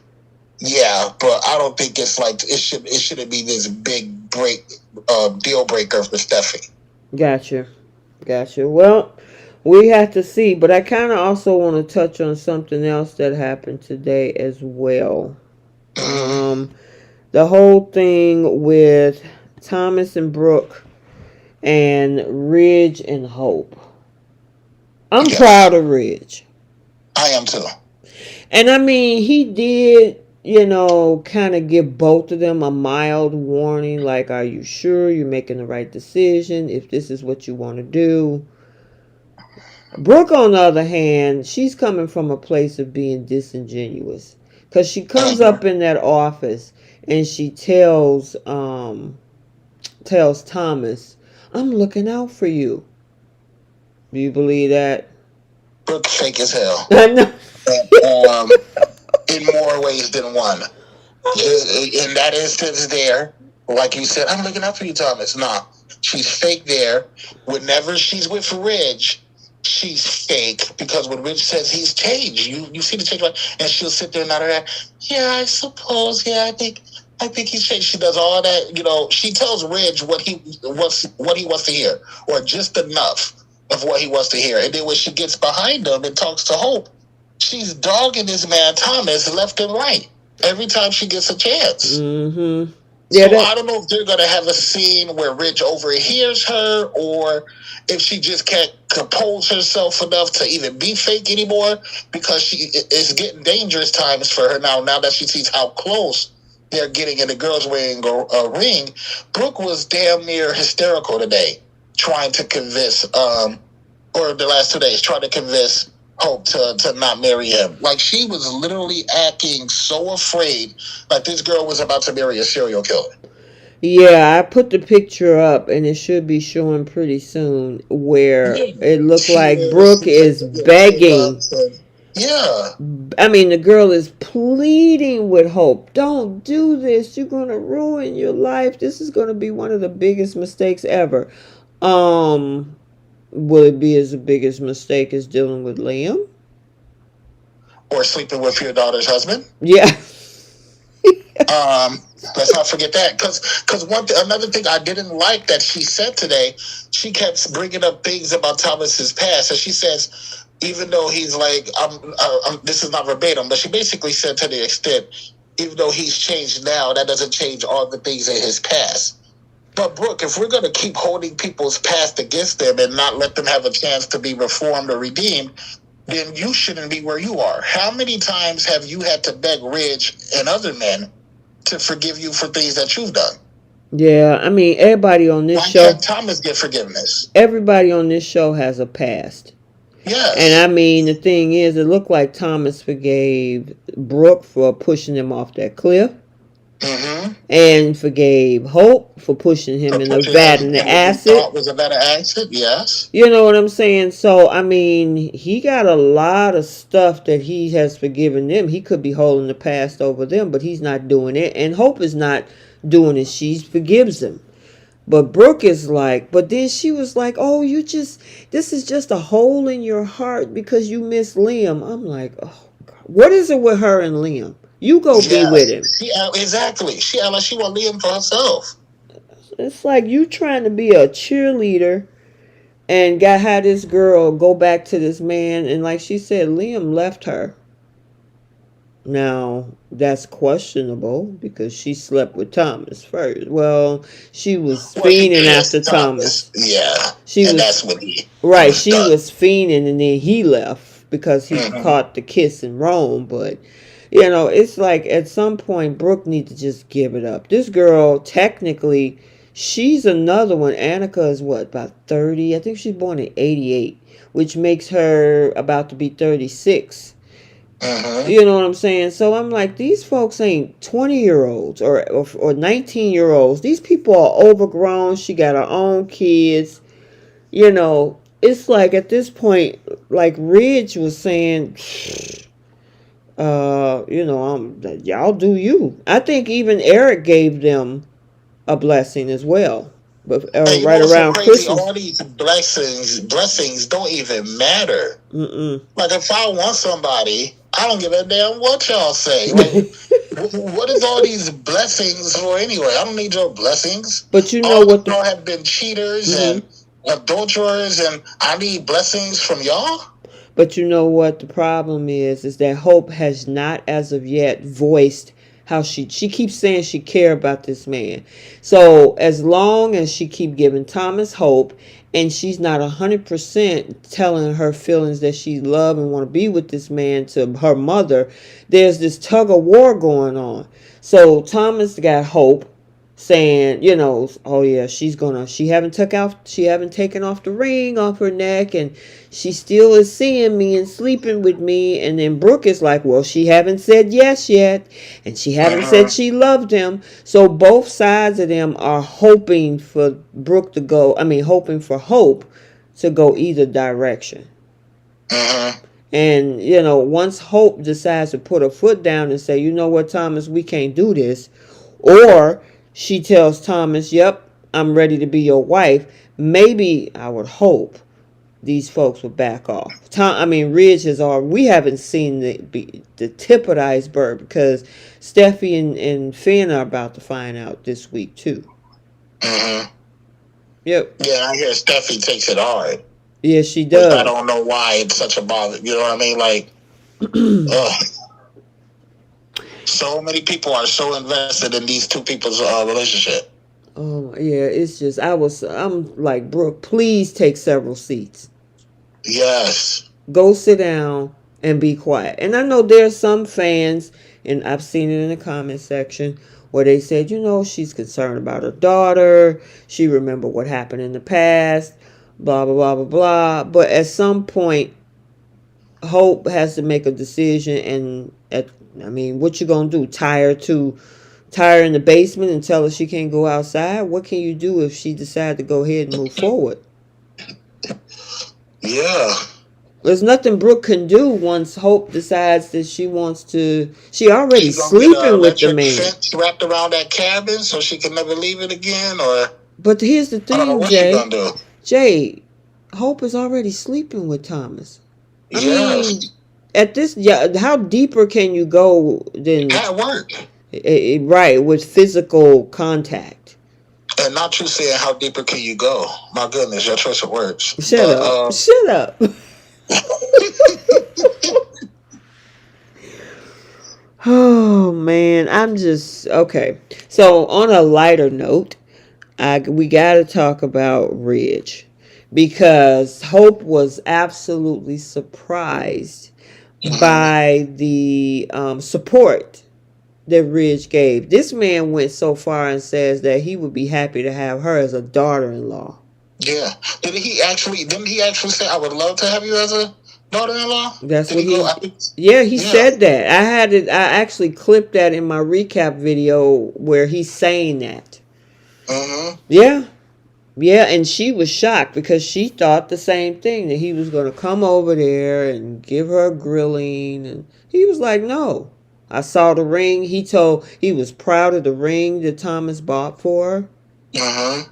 Yeah, but I don't think it's like it shouldn't be this big deal breaker for Steffy. Gotcha. Well, we have to see, but I kind of also want to touch on something else that happened today as well. The whole thing with Thomas and Brooke and Ridge and Hope. I'm proud of Ridge. I am too. And I mean, he did, kind of give both of them a mild warning, like, are you sure you're making the right decision? If this is what you want to do. Brooke, on the other hand, she's coming from a place of being disingenuous. Because she comes up in that office and she tells Thomas, I'm looking out for you. Do you believe that? Brooke fake as hell. I know. In more ways than one. In that instance there, like you said, I'm looking out for you, Thomas. Nah, she's fake there. Whenever she's with Ridge, she's fake because when Ridge says he's changed, you see the change, and she'll sit there and nod her head. Yeah, I suppose. Yeah, I think he's changed. She does all that. She tells Ridge what he wants to hear, or just enough of what he wants to hear. And then when she gets behind him and talks to Hope, she's dogging this man Thomas left and right every time she gets a chance. Mm-hmm. Yeah, so I don't know if they're going to have a scene where Ridge overhears her, or if she just can't compose herself enough to even be fake anymore, because it's getting dangerous times for her now that she sees how close they're getting and the girls wearing a ring. Brooke was damn near hysterical today, trying to convince, or the last 2 days, trying to convince Hope to not marry him. Like, she was literally acting so afraid, like this girl was about to marry a serial killer. Yeah, I put the picture up, and it should be showing pretty soon, where it looked like Brooke is begging. Yeah. I mean, the girl is pleading with Hope. Don't do this. You're going to ruin your life. This is going to be one of the biggest mistakes ever. Will it be as the biggest mistake as dealing with Liam? Or sleeping with your daughter's husband? Yeah. Let's not forget that, because another thing I didn't like that she said today, she kept bringing up things about Thomas's past, and she says, even though he's like, this is not verbatim, but she basically said to the extent, even though he's changed now, that doesn't change all the things in his past. But Brooke, if we're going to keep holding people's past against them and not let them have a chance to be reformed or redeemed, then you shouldn't be where you are. How many times have you had to beg Ridge and other men to forgive you for things that you've done? Yeah, I mean, everybody on this show. Why can't Thomas get forgiveness? Everybody on this show has a past. Yes. And I mean, the thing is, it looked like Thomas forgave Brooke for pushing him off that cliff. Mm-hmm. And forgave Hope for pushing him in the vat and the acid. Thought was a better acid, yes. You know what I'm saying? So, I mean, he got a lot of stuff that he has forgiven them. He could be holding the past over them, but he's not doing it. And Hope is not doing it. She forgives him. But Brooke is like, but then she was like, oh, this is just a hole in your heart because you miss Liam. I'm like, oh, God. What is it with her and Liam? You go be with him. Exactly. She want Liam for herself. It's like you trying to be a cheerleader and had this girl go back to this man. And like she said, Liam left her. Now, that's questionable because she slept with Thomas first. Well, she was Well, she fiending after kissed Thomas. Thomas. Yeah, She and was that's when he right. was She done. was fiending, and then he left because he Hmm. caught the kiss in Rome. But it's like at some point Brooke needs to just give it up. This girl, technically, she's another one. Annika is what, about 30? I think she's born in 88, which makes her about to be 36. Hmm. You know what I'm saying? So I'm like, these folks ain't 20-year-olds or 19-year-olds. These people are overgrown. She got her own kids. It's like at this point, like Ridge was saying, y'all do you. I think even Eric gave them a blessing as well, but And you know right what's so around crazy? All Christmas. these blessings don't even matter. Mm-mm. Like if I want somebody, I don't give a damn what y'all say. Like, what is all these blessings for anyway? I don't need your blessings. But you know All of what the y'all have been cheaters mm-hmm. and adulterers, and I need blessings from y'all. But you know what the problem is that Hope has not as of yet voiced how she keeps saying she care about this man. So as long as she keep giving Thomas hope and she's not 100% telling her feelings that she love and want to be with this man to her mother, there's this tug of war going on. So Thomas got hope saying, oh yeah, she haven't taken off the ring off her neck, and she still is seeing me and sleeping with me. And then Brooke is like, well, she haven't said yes yet, and she haven't said Mm-hmm. she loved him. So both sides of them are hoping for Brooke to go. I mean, hoping for Hope to go either direction. Mm-hmm. And once Hope decides to put her foot down and say, you know what, Thomas, we can't do this, or she tells Thomas, yep, I'm ready to be your wife, maybe I would hope these folks would back off. Ridge has already, we haven't seen the tip of the iceberg because Steffi and Finn are about to find out this week too. Mm-hmm. Yep. Yeah, I hear Steffi takes it hard, Yeah, she which I does. don't know why it's such a bother. You know what I mean? Like, ugh. So many people are so invested in these two people's relationship. Oh yeah, it's just I'm like, Brooke, please take several seats. Yes. Go sit down and be quiet. And I know there's some fans, and I've seen it in the comment section, where they said, she's concerned about her daughter. She remember what happened in the past, blah, blah, blah, blah, blah. But at some point, Hope has to make a decision. And what you going to do? Tie her in the basement and tell her she can't go outside? What can you do if she decides to go ahead and move forward? Yeah. There's nothing Brooke can do once Hope decides that she wants to. She already She gonna get an sleeping with the electric man. fence wrapped around that cabin so she can never leave it again, or But here's the I don't know thing, what she Jay. gonna do. Jay, Hope is already sleeping with Thomas. I mean, Yes. at this, yeah, how deeper can you go than At work. right with physical contact? And not you saying how deeper can you go. My goodness, your choice of words. Shut But up. Shut up. Oh man, I'm just okay. So on a lighter note, we got to talk about Ridge because Hope was absolutely surprised by the support that Ridge gave. This man went so far and says that he would be happy to have her as a daughter-in-law. yeah. Didn't he actually say I would love to have you as a daughter-in-law? That's Did what he go? he. Yeah, he Yeah. said that. I had it. I actually clipped that in my recap video where he's saying that. Mm-hmm. Yeah, yeah, and she was shocked because she thought the same thing that he was going to come over there and give her a grilling, and he was like, "No." I saw the ring. He was proud of the ring that Thomas bought for her. Mm-hmm.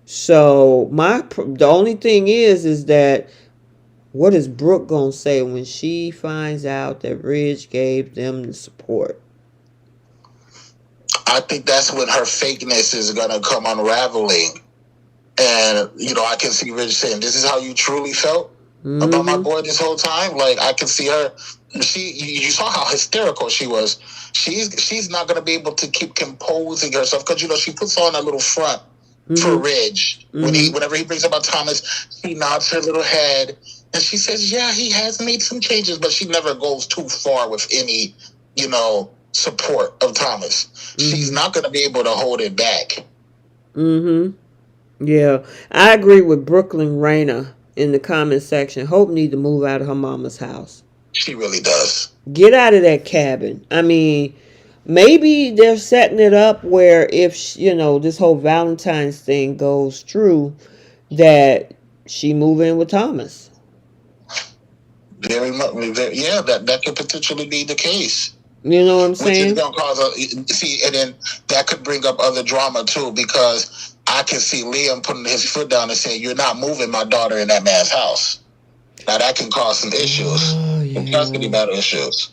So the only thing is that what is Brooke gonna say when she finds out that Ridge gave them the support? I think that's when her fakeness is gonna come unraveling. And I can see Rich saying, "This is how you truly felt." about my Mm-hmm. boy this whole time. Like I can see her. You saw how hysterical she was. She's not gonna be able to keep composing herself because she puts on a little front for Mm-hmm. Ridge Mm-hmm. whenever he brings about Thomas. She nods her little head and she says, "Yeah, he has made some changes," but she never goes too far with any support of Thomas. She's not gonna be able to hold it back. Mm-hmm. Yeah, I agree with Brooklyn Rayner in the comment section. Hope need to move out of her mama's house. She really does. Get out of that cabin. I mean, maybe they're setting it up where if this whole Valentine's thing goes through, that she move in with Thomas. Very much. Yeah, that could potentially be the case. You know what I'm Which is saying? going to cause and then that could bring up other drama too, because I can see Liam putting his foot down and saying, "You're not moving my daughter in that man's house." Now that can cause some issues, Oh some custody yeah, battle issues.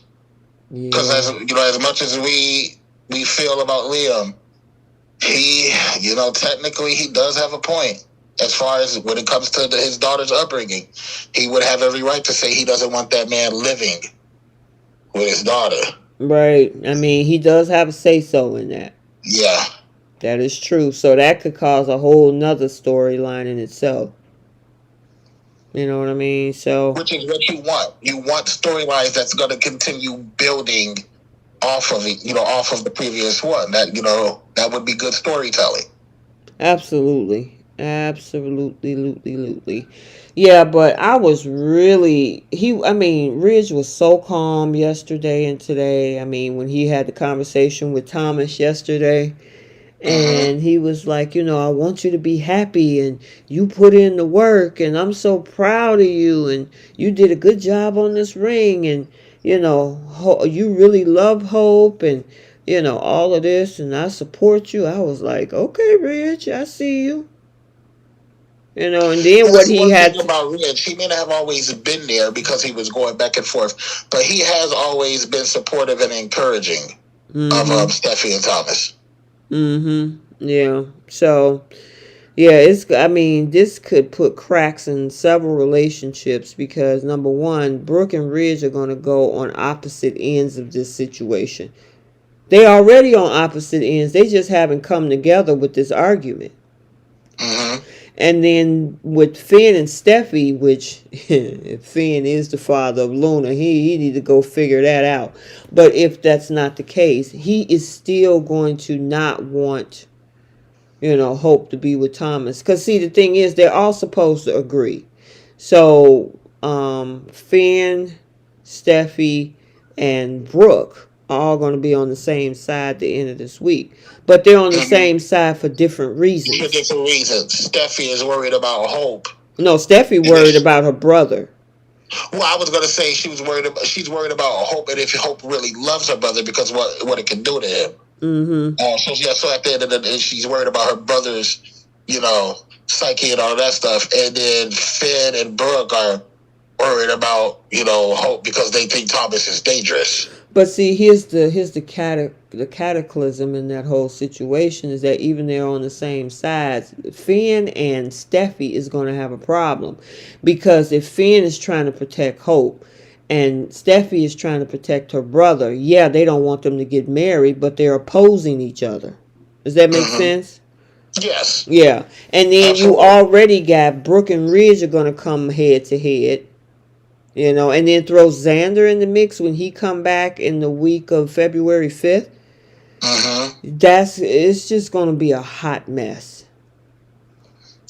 Because yeah. as much as we feel about Liam, he technically he does have a point. As far as when it comes to his daughter's upbringing, he would have every right to say he doesn't want that man living with his daughter. Right. I mean, he does have a say so in that. Yeah. That is true. So that could cause a whole nother storyline in itself. You know what I mean? So, Which is what you want. You want storylines that's going to continue building off of it, off of the previous one. That would be good storytelling. absolutely. Absolutely. Yeah, but I was really I mean, Ridge was so calm yesterday and today. I mean, when he had the conversation with Thomas yesterday, and he was like, I want you to be happy, and you put in the work, and I'm so proud of you, and you did a good job on this ring, and you really love Hope, and all of this, and I support you. I was like, okay, Rich, I see you. And then what That's he one thing had to, about Rich. He may not have always been there because he was going back and forth, but he has always been supportive and encouraging of mm-hmm, Steffi and Thomas. mm-hmm, yeah. So yeah, I mean, this could put cracks in several relationships because number one, Brooke and Ridge are going to go on opposite ends of this situation. They already on opposite ends. They just haven't come together with this argument. Mm-hmm. And then with Finn and Steffi, which if Finn is the father of Luna, he need to go figure that out. But if that's not the case, he is still going to not want Hope to be with Thomas. Because, see, the thing is, they're all supposed to agree. So, Finn, Steffi, and Brooke are all going to be on the same side at the end of this week. But they're on the same side for different For reasons. different reasons. Steffi is worried about Hope. No, Steffi worried about her brother. Well, I was gonna say she's worried about Hope, and if Hope really loves her brother, because what it can do to him. Mm-hmm. So at the end of the day, she's worried about her brother's, psyche and all that stuff, and then Finn and Brooke are worried about Hope because they think Thomas is dangerous. But see, here's the cataclysm in that whole situation is that even they're on the same sides, Finn and Steffi is going to have a problem because if Finn is trying to protect Hope and Steffi is trying to protect her brother, yeah, they don't want them to get married, but they're opposing each other. Does that make sense? Yes. Yeah, and then you Absolutely. already got Brooke and Ridge are going to come head to head. And then throw Xander in the mix when he come back in the week of February 5th. It's just going to be a hot mess.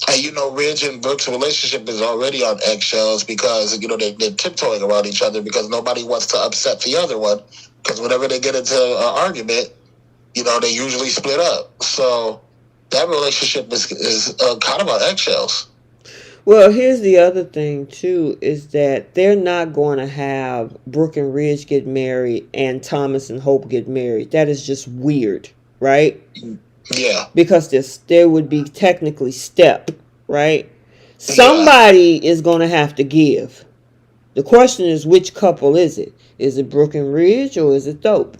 And Ridge and Brooke's relationship is already on eggshells because they're tiptoeing around each other because nobody wants to upset the other one. Because whenever they get into an argument, they usually split up. So that relationship is kind of on eggshells. Well, here's the other thing too is that they're not going to have Brooke and Ridge get married and Thomas and Hope get married. That is just weird, right? Yeah. Because there would be technically step, right? Somebody is going to have to give. The question is, which couple is it? Is it Brooke and Ridge or is it Dope?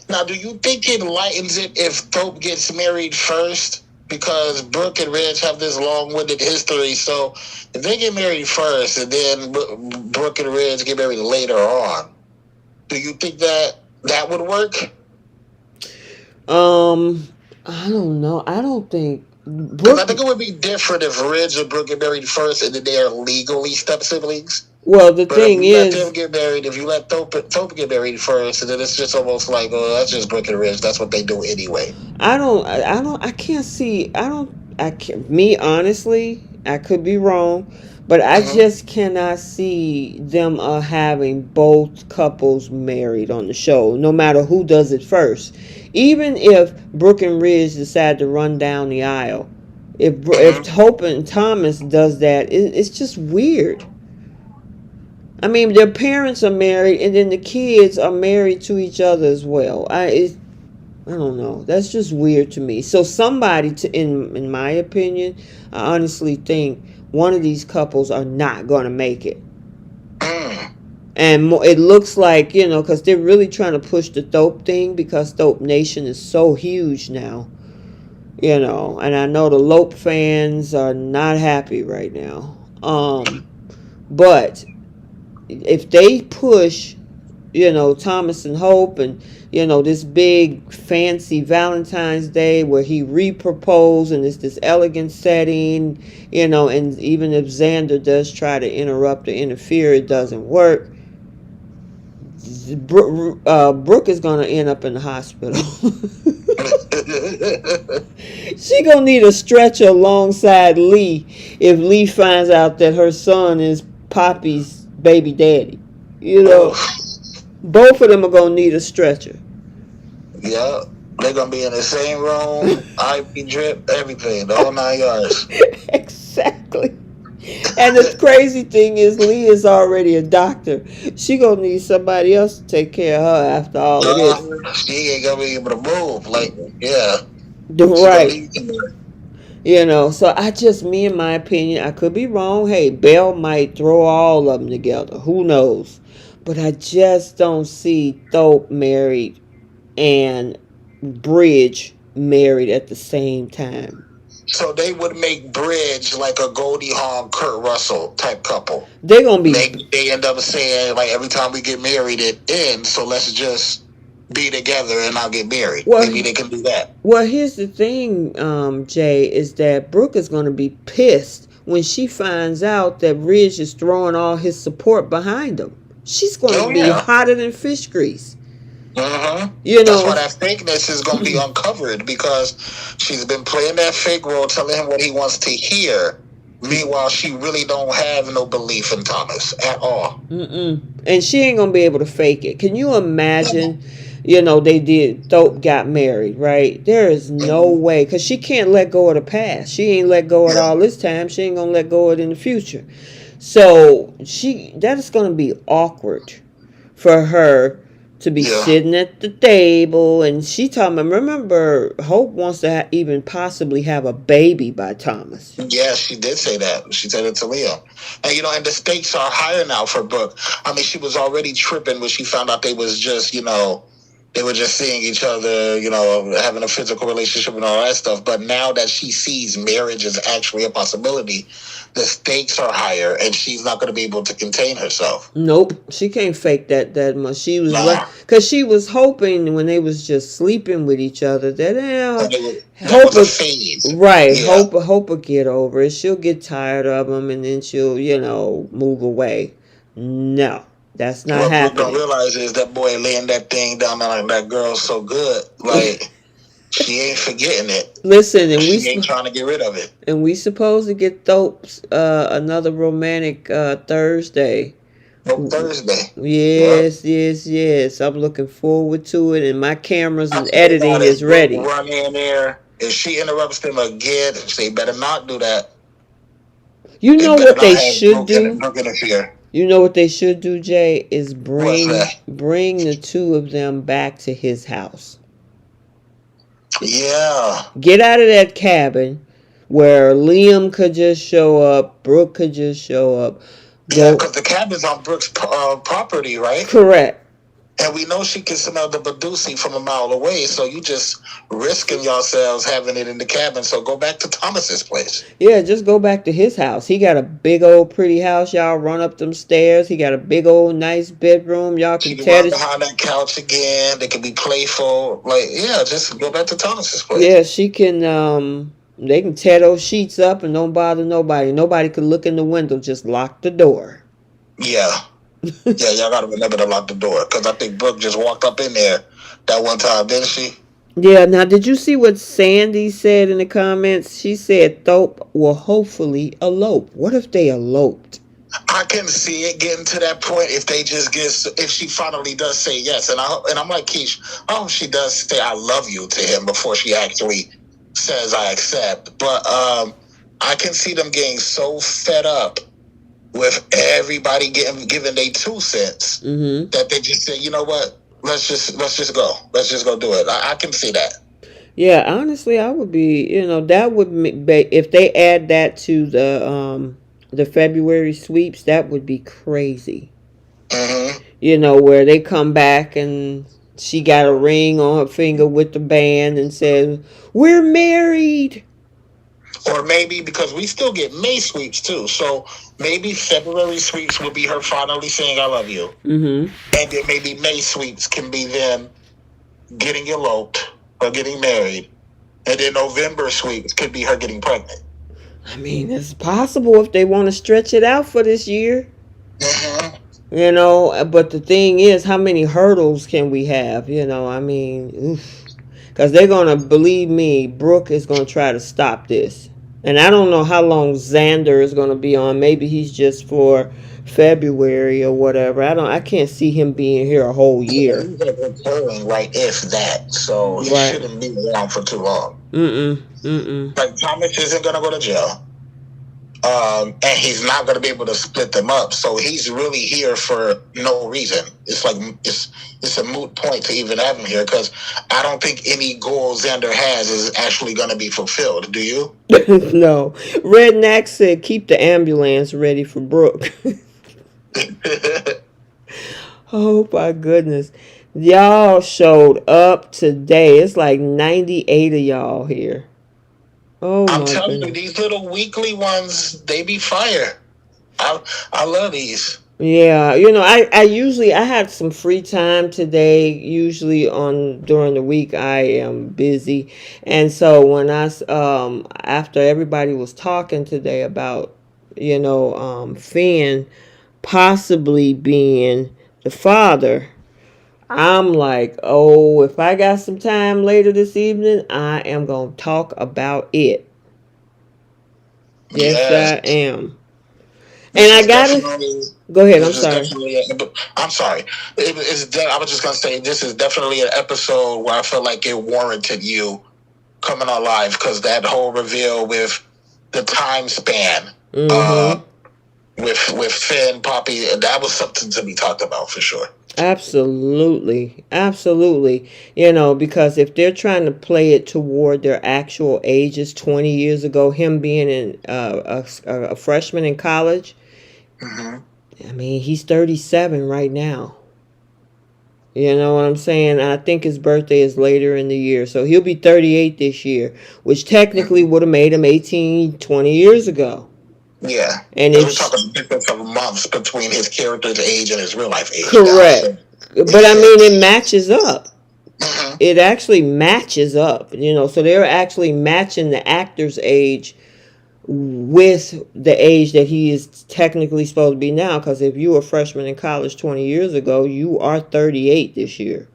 Now, do you think it lightens it if Dope gets married first because Brooke and Ridge have this long-winded history. So if they get married first and then Brooke and Ridge get married later on, do you think that would work? I don't know. I don't think Because I Brooke. think it would be different if Ridge and Brooke get married first and then they are legally step siblings. Well, the But if thing you let them is, get married, if you let Tope get married first, and then it's just almost like, oh, that's just Brooke and Ridge. That's what they do anyway. I can't see. I don't. I can't. Me honestly, I could be wrong, but I Mm-hmm. just cannot see them having both couples married on the show. No matter who does it first, even if Brooke and Ridge decide to run down the aisle, if Mm-hmm. Hope and Thomas does that, it's just weird. I mean, their parents are married, and then the kids are married to each other as well. I don't know. That's just weird to me. So somebody, in my opinion, I honestly think one of these couples are not going to make it. Mm. And it looks like, because they're really trying to push the Thope thing because Thope Nation is so huge now. And I know the Lope fans are not happy right now. But if they push Thomas and Hope, and this big fancy Valentine's Day where he re-proposed and it's this elegant setting, and even if Xander does try to interrupt or interfere, it doesn't work. Brooke is gonna end up in the hospital. She gonna need a stretcher alongside Lee if Lee finds out that her son is Poppy's baby daddy. You know, Oh, both of them are gonna need a stretcher. yeah. They're going to be in the same room, IV drip, everything, the whole 9 yards. Exactly. And the crazy thing is, Lee is already a doctor. She gonna need somebody else to take care of her after all of this. She ain't going to be able to move. Like, yeah, she going to Right. need to. So me in my opinion, I could be wrong. Hey, Belle might throw all of them together. Who knows? But I just don't see Thope married and Bridge married at the same time. So they would make Bridge like a Goldie Hawn, Kurt Russell type couple. They're gonna be. Maybe they end up saying, like, every time we get married, it ends, so let's just be together and not get married. Well, Maybe they can do that. Well, here's the thing, Jay, is that Brooke is going to be pissed when she finds out that Ridge is throwing all his support behind him. She's going Oh, to be yeah. hotter than fish grease. Mm-hmm. You That's why know, that fakeness is going to be uncovered, because she's been playing that fake role, telling him what he wants to hear. Meanwhile, she really don't have no belief in Thomas at all. and she ain't going to be able to fake it. Can you imagine? They did. Thope got married, right? There is no Mhm. way, because she can't let go of the past. She ain't let go of it Yeah. all this time. She ain't going to let go of it in the future. So that is going to be awkward for her to be Yeah. sitting at the table, and she talking. Remember, Hope wants to even possibly have a baby by Thomas. Yeah, she did say that. She said it to Leo. And, and the stakes are higher now for Brooke. I mean, she was already tripping when she found out they was just, they were just seeing each other, having a physical relationship and all that stuff. But now that she sees marriage is actually a possibility, the stakes are higher, and she's not going to be able to contain herself. Nope, she can't fake that much. She was Nah. because she was hoping when they was just sleeping with each other that That was a phase. right. Yeah. Hope will get over it. She'll get tired of him, and then she'll move away. No, that's not What Brooke don't happening. realize is that boy laying that thing down there like that girl's so good. Like, she ain't forgetting it. Listen, and She ain't trying to get rid of it. And we supposed to get Thope's another romantic Thursday. No, Thursday. Yes. I'm looking forward to it, and my cameras I and swear to God, editing is if Brooke ready. run in there, if she interrupts them again, they better not do that. You They know better what not they have should do? Brooke interfere. You know what they should do, Jay, is What's that? bring the two of them back to his house. Yeah. Get out of that cabin where Liam could just show up, Brooke could just show up. Yeah, because the cabin's on Brooke's property, right? Correct. And we know she can smell the Badusi from a mile away, so you just risking yourselves having it in the cabin. So go back to Thomas's place. Yeah, just go back to his house. He got a big old pretty house. Y'all run up them stairs. He got a big old nice bedroom. Y'all She can can tear run this. behind that couch again. They can be playful. Like, yeah, just go back to Thomas's place. Yeah, she can. They can tear those sheets up and don't bother nobody. Nobody could look in the window. Just lock the door. Yeah. Yeah, y'all got to remember to lock the door. Because I think Brooke just walked up in there that one time, didn't she? Yeah. Now, did you see what Sandy said in the comments? She said Thope will hopefully elope. What if they eloped? I can see it getting to that point if they just get, if she finally does say yes. And I'm like, Keish, I hope she does say I love you to him before she actually says I accept. But I can see them getting so fed up with everybody giving their 2 cents that they just say, you know what, let's just go, do it. I can see that. Yeah, honestly, I would be. That would be if they add that to the February sweeps. That would be crazy. Where they come back and she got a ring on her finger with the band and says, "We're married." Or maybe because we still get May sweeps too, so maybe February sweeps will be her finally saying I love you, and then maybe May sweeps can be them getting eloped or getting married, and then November sweeps could be her getting pregnant. I mean, it's possible if they want to stretch it out for this year. But the thing is, how many hurdles can we have? I mean, because they're going to, believe me, Brooke is going to try to stop this. And I don't know how long Xander is going to be on. Maybe he's just for February or whatever. I can't see him being here a whole year. He's returning, like, if that. So he shouldn't be around for too long. Like, Thomas isn't going to go to jail. And he's not going to be able to split them up. So he's really here for no reason. It's like, it's a moot point to even have him here because I don't think any goal Xander has is actually going to be fulfilled. Do you? No. Redneck said, keep the ambulance ready for Brooke. Oh, my goodness. Y'all showed up today. It's like 98 of y'all here. Oh, I'm telling you, these little weekly ones, they be fire. I love these. Yeah, I had some free time today. Usually during the week I am busy. And so when after everybody was talking today about, Finn possibly being the father, I'm like, oh, if I got some time later this evening, I am going to talk about it. Yes, I am. And I got to go ahead. I'm sorry. I'm sorry. I was just going to say, this is definitely an episode where I feel like it warranted you coming on live because that whole reveal with the time span with Finn, Poppy, that was something to be talked about for sure. Absolutely. Because if they're trying to play it toward their actual ages 20 years ago, him being a freshman in college, I mean, he's 37 right now. You know what I'm saying? I think his birthday is later in the year. So he'll be 38 this year, which technically would have made him 18, 20 years ago. Yeah. And we're talking difference of months between his character's age and his real life age. Correct. But I mean, it matches up. It actually matches up, so they're actually matching the actor's age with the age that he is technically supposed to be now. Because if you were a freshman in college 20 years ago, you are 38 this year.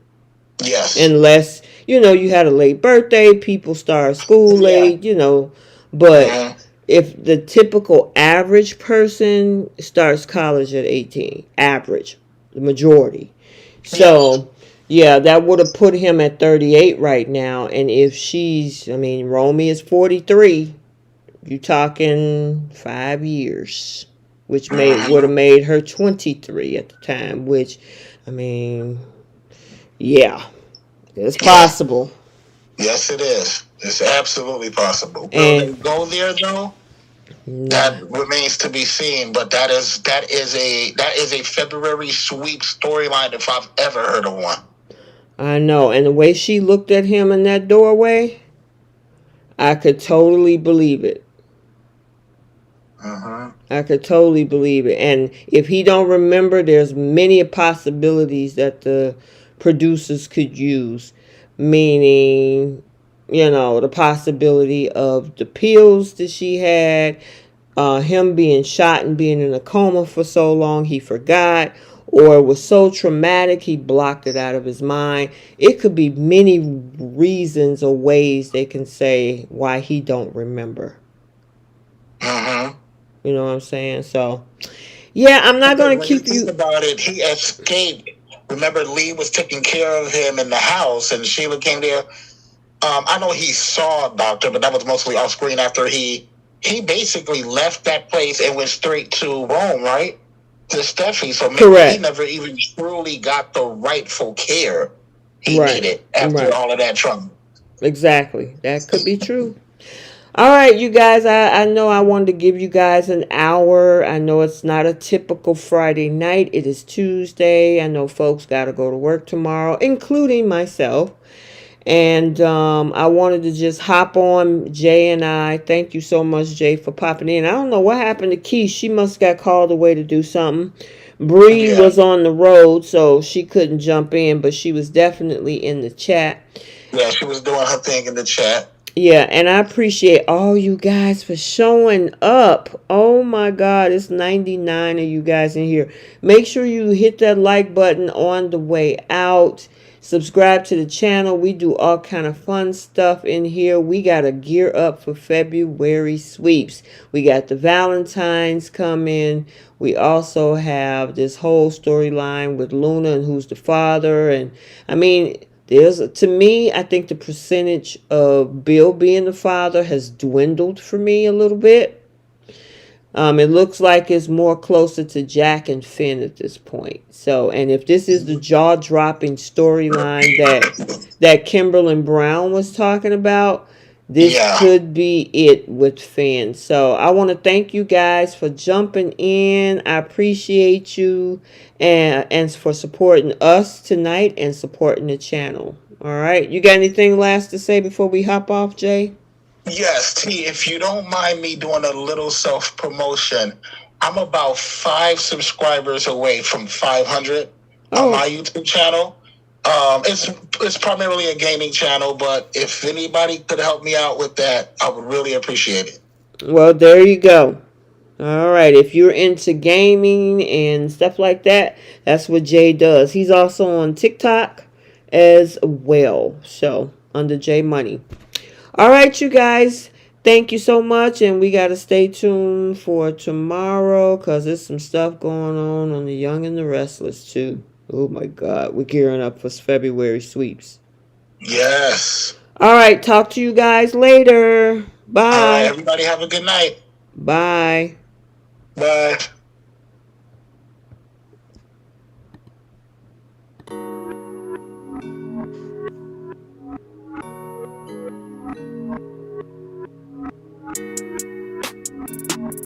Yes. Unless, you had a late birthday, people start school late, but if the typical average person starts college at 18, average, the majority. So, yeah, that would have put him at 38 right now. And if Romy is 43, you talking 5 years, which would have made her 23 at the time, which, yeah, it's possible. Yes, it is. It's absolutely possible. Will they go there, though? Nah. That remains to be seen, but that is a February sweep storyline if I've ever heard of one. I know. And the way she looked at him in that doorway, I could totally believe it. Uh-huh. I could totally believe it. And if he don't remember, there's many possibilities that the producers could use. Meaning, the possibility of the pills that she had, him being shot and being in a coma for so long he forgot, or it was so traumatic he blocked it out of his mind. It could be many reasons or ways they can say why he don't remember. Uh-huh. You know what I'm saying? So, yeah, I'm not Because going to when you keep think you. about it, he escaped. Remember, Lee was taking care of him in the house, and Sheila came there. I know he saw a doctor, but that was mostly off screen. After he basically left that place and went straight to Rome, right? To Steffi. So maybe he Correct. never even truly got the rightful care he Right. needed after Right. all of that trauma. Exactly. That could be true. All right, you guys, I know I wanted to give you guys an hour. I know it's not a typical Friday night. It is Tuesday. I know folks got to go to work tomorrow, including myself. And I wanted to just hop on Jay and I. Thank you so much, Jay, for popping in. I don't know what happened to Key. She must got called away to do something. Bree Yeah. was on the road, so she couldn't jump in, but she was definitely in the chat. Yeah, she was doing her thing in the chat. Yeah, and I appreciate all you guys for showing up. Oh my God, it's 99 of you guys in here. Make sure you hit that like button on the way out. Subscribe to the channel. We do all kind of fun stuff in here. We got to gear up for February sweeps. We got the Valentines coming. We also have this whole storyline with Luna and who's the father. And I mean, to me, I think the percentage of Bill being the father has dwindled for me a little bit. It looks like it's more closer to Jack and Finn at this point. So, and if this is the jaw-dropping storyline that Kimberly Brown was talking about, this Yeah. could be it with Finn. So, I want to thank you guys for jumping in. I appreciate you and for supporting us tonight and supporting the channel. All right, you got anything last to say before we hop off, Jay? Yes, T, if you don't mind me doing a little self promotion, I'm about 5 subscribers away from 500 on Oh, my YouTube channel. It's primarily a gaming channel, but if anybody could help me out with that, I would really appreciate it. well, there you go. All right, if you're into gaming and stuff like that, that's what Jay does. He's also on TikTok as well. So, under Jay Money. All right, you guys. Thank you so much. And we got to stay tuned for tomorrow because there's some stuff going on The Young and the Restless, too. Oh, my God. We're gearing up for February sweeps. Yes. All right, talk to you guys later. All right, Bye. everybody have a good night. Bye. Bye.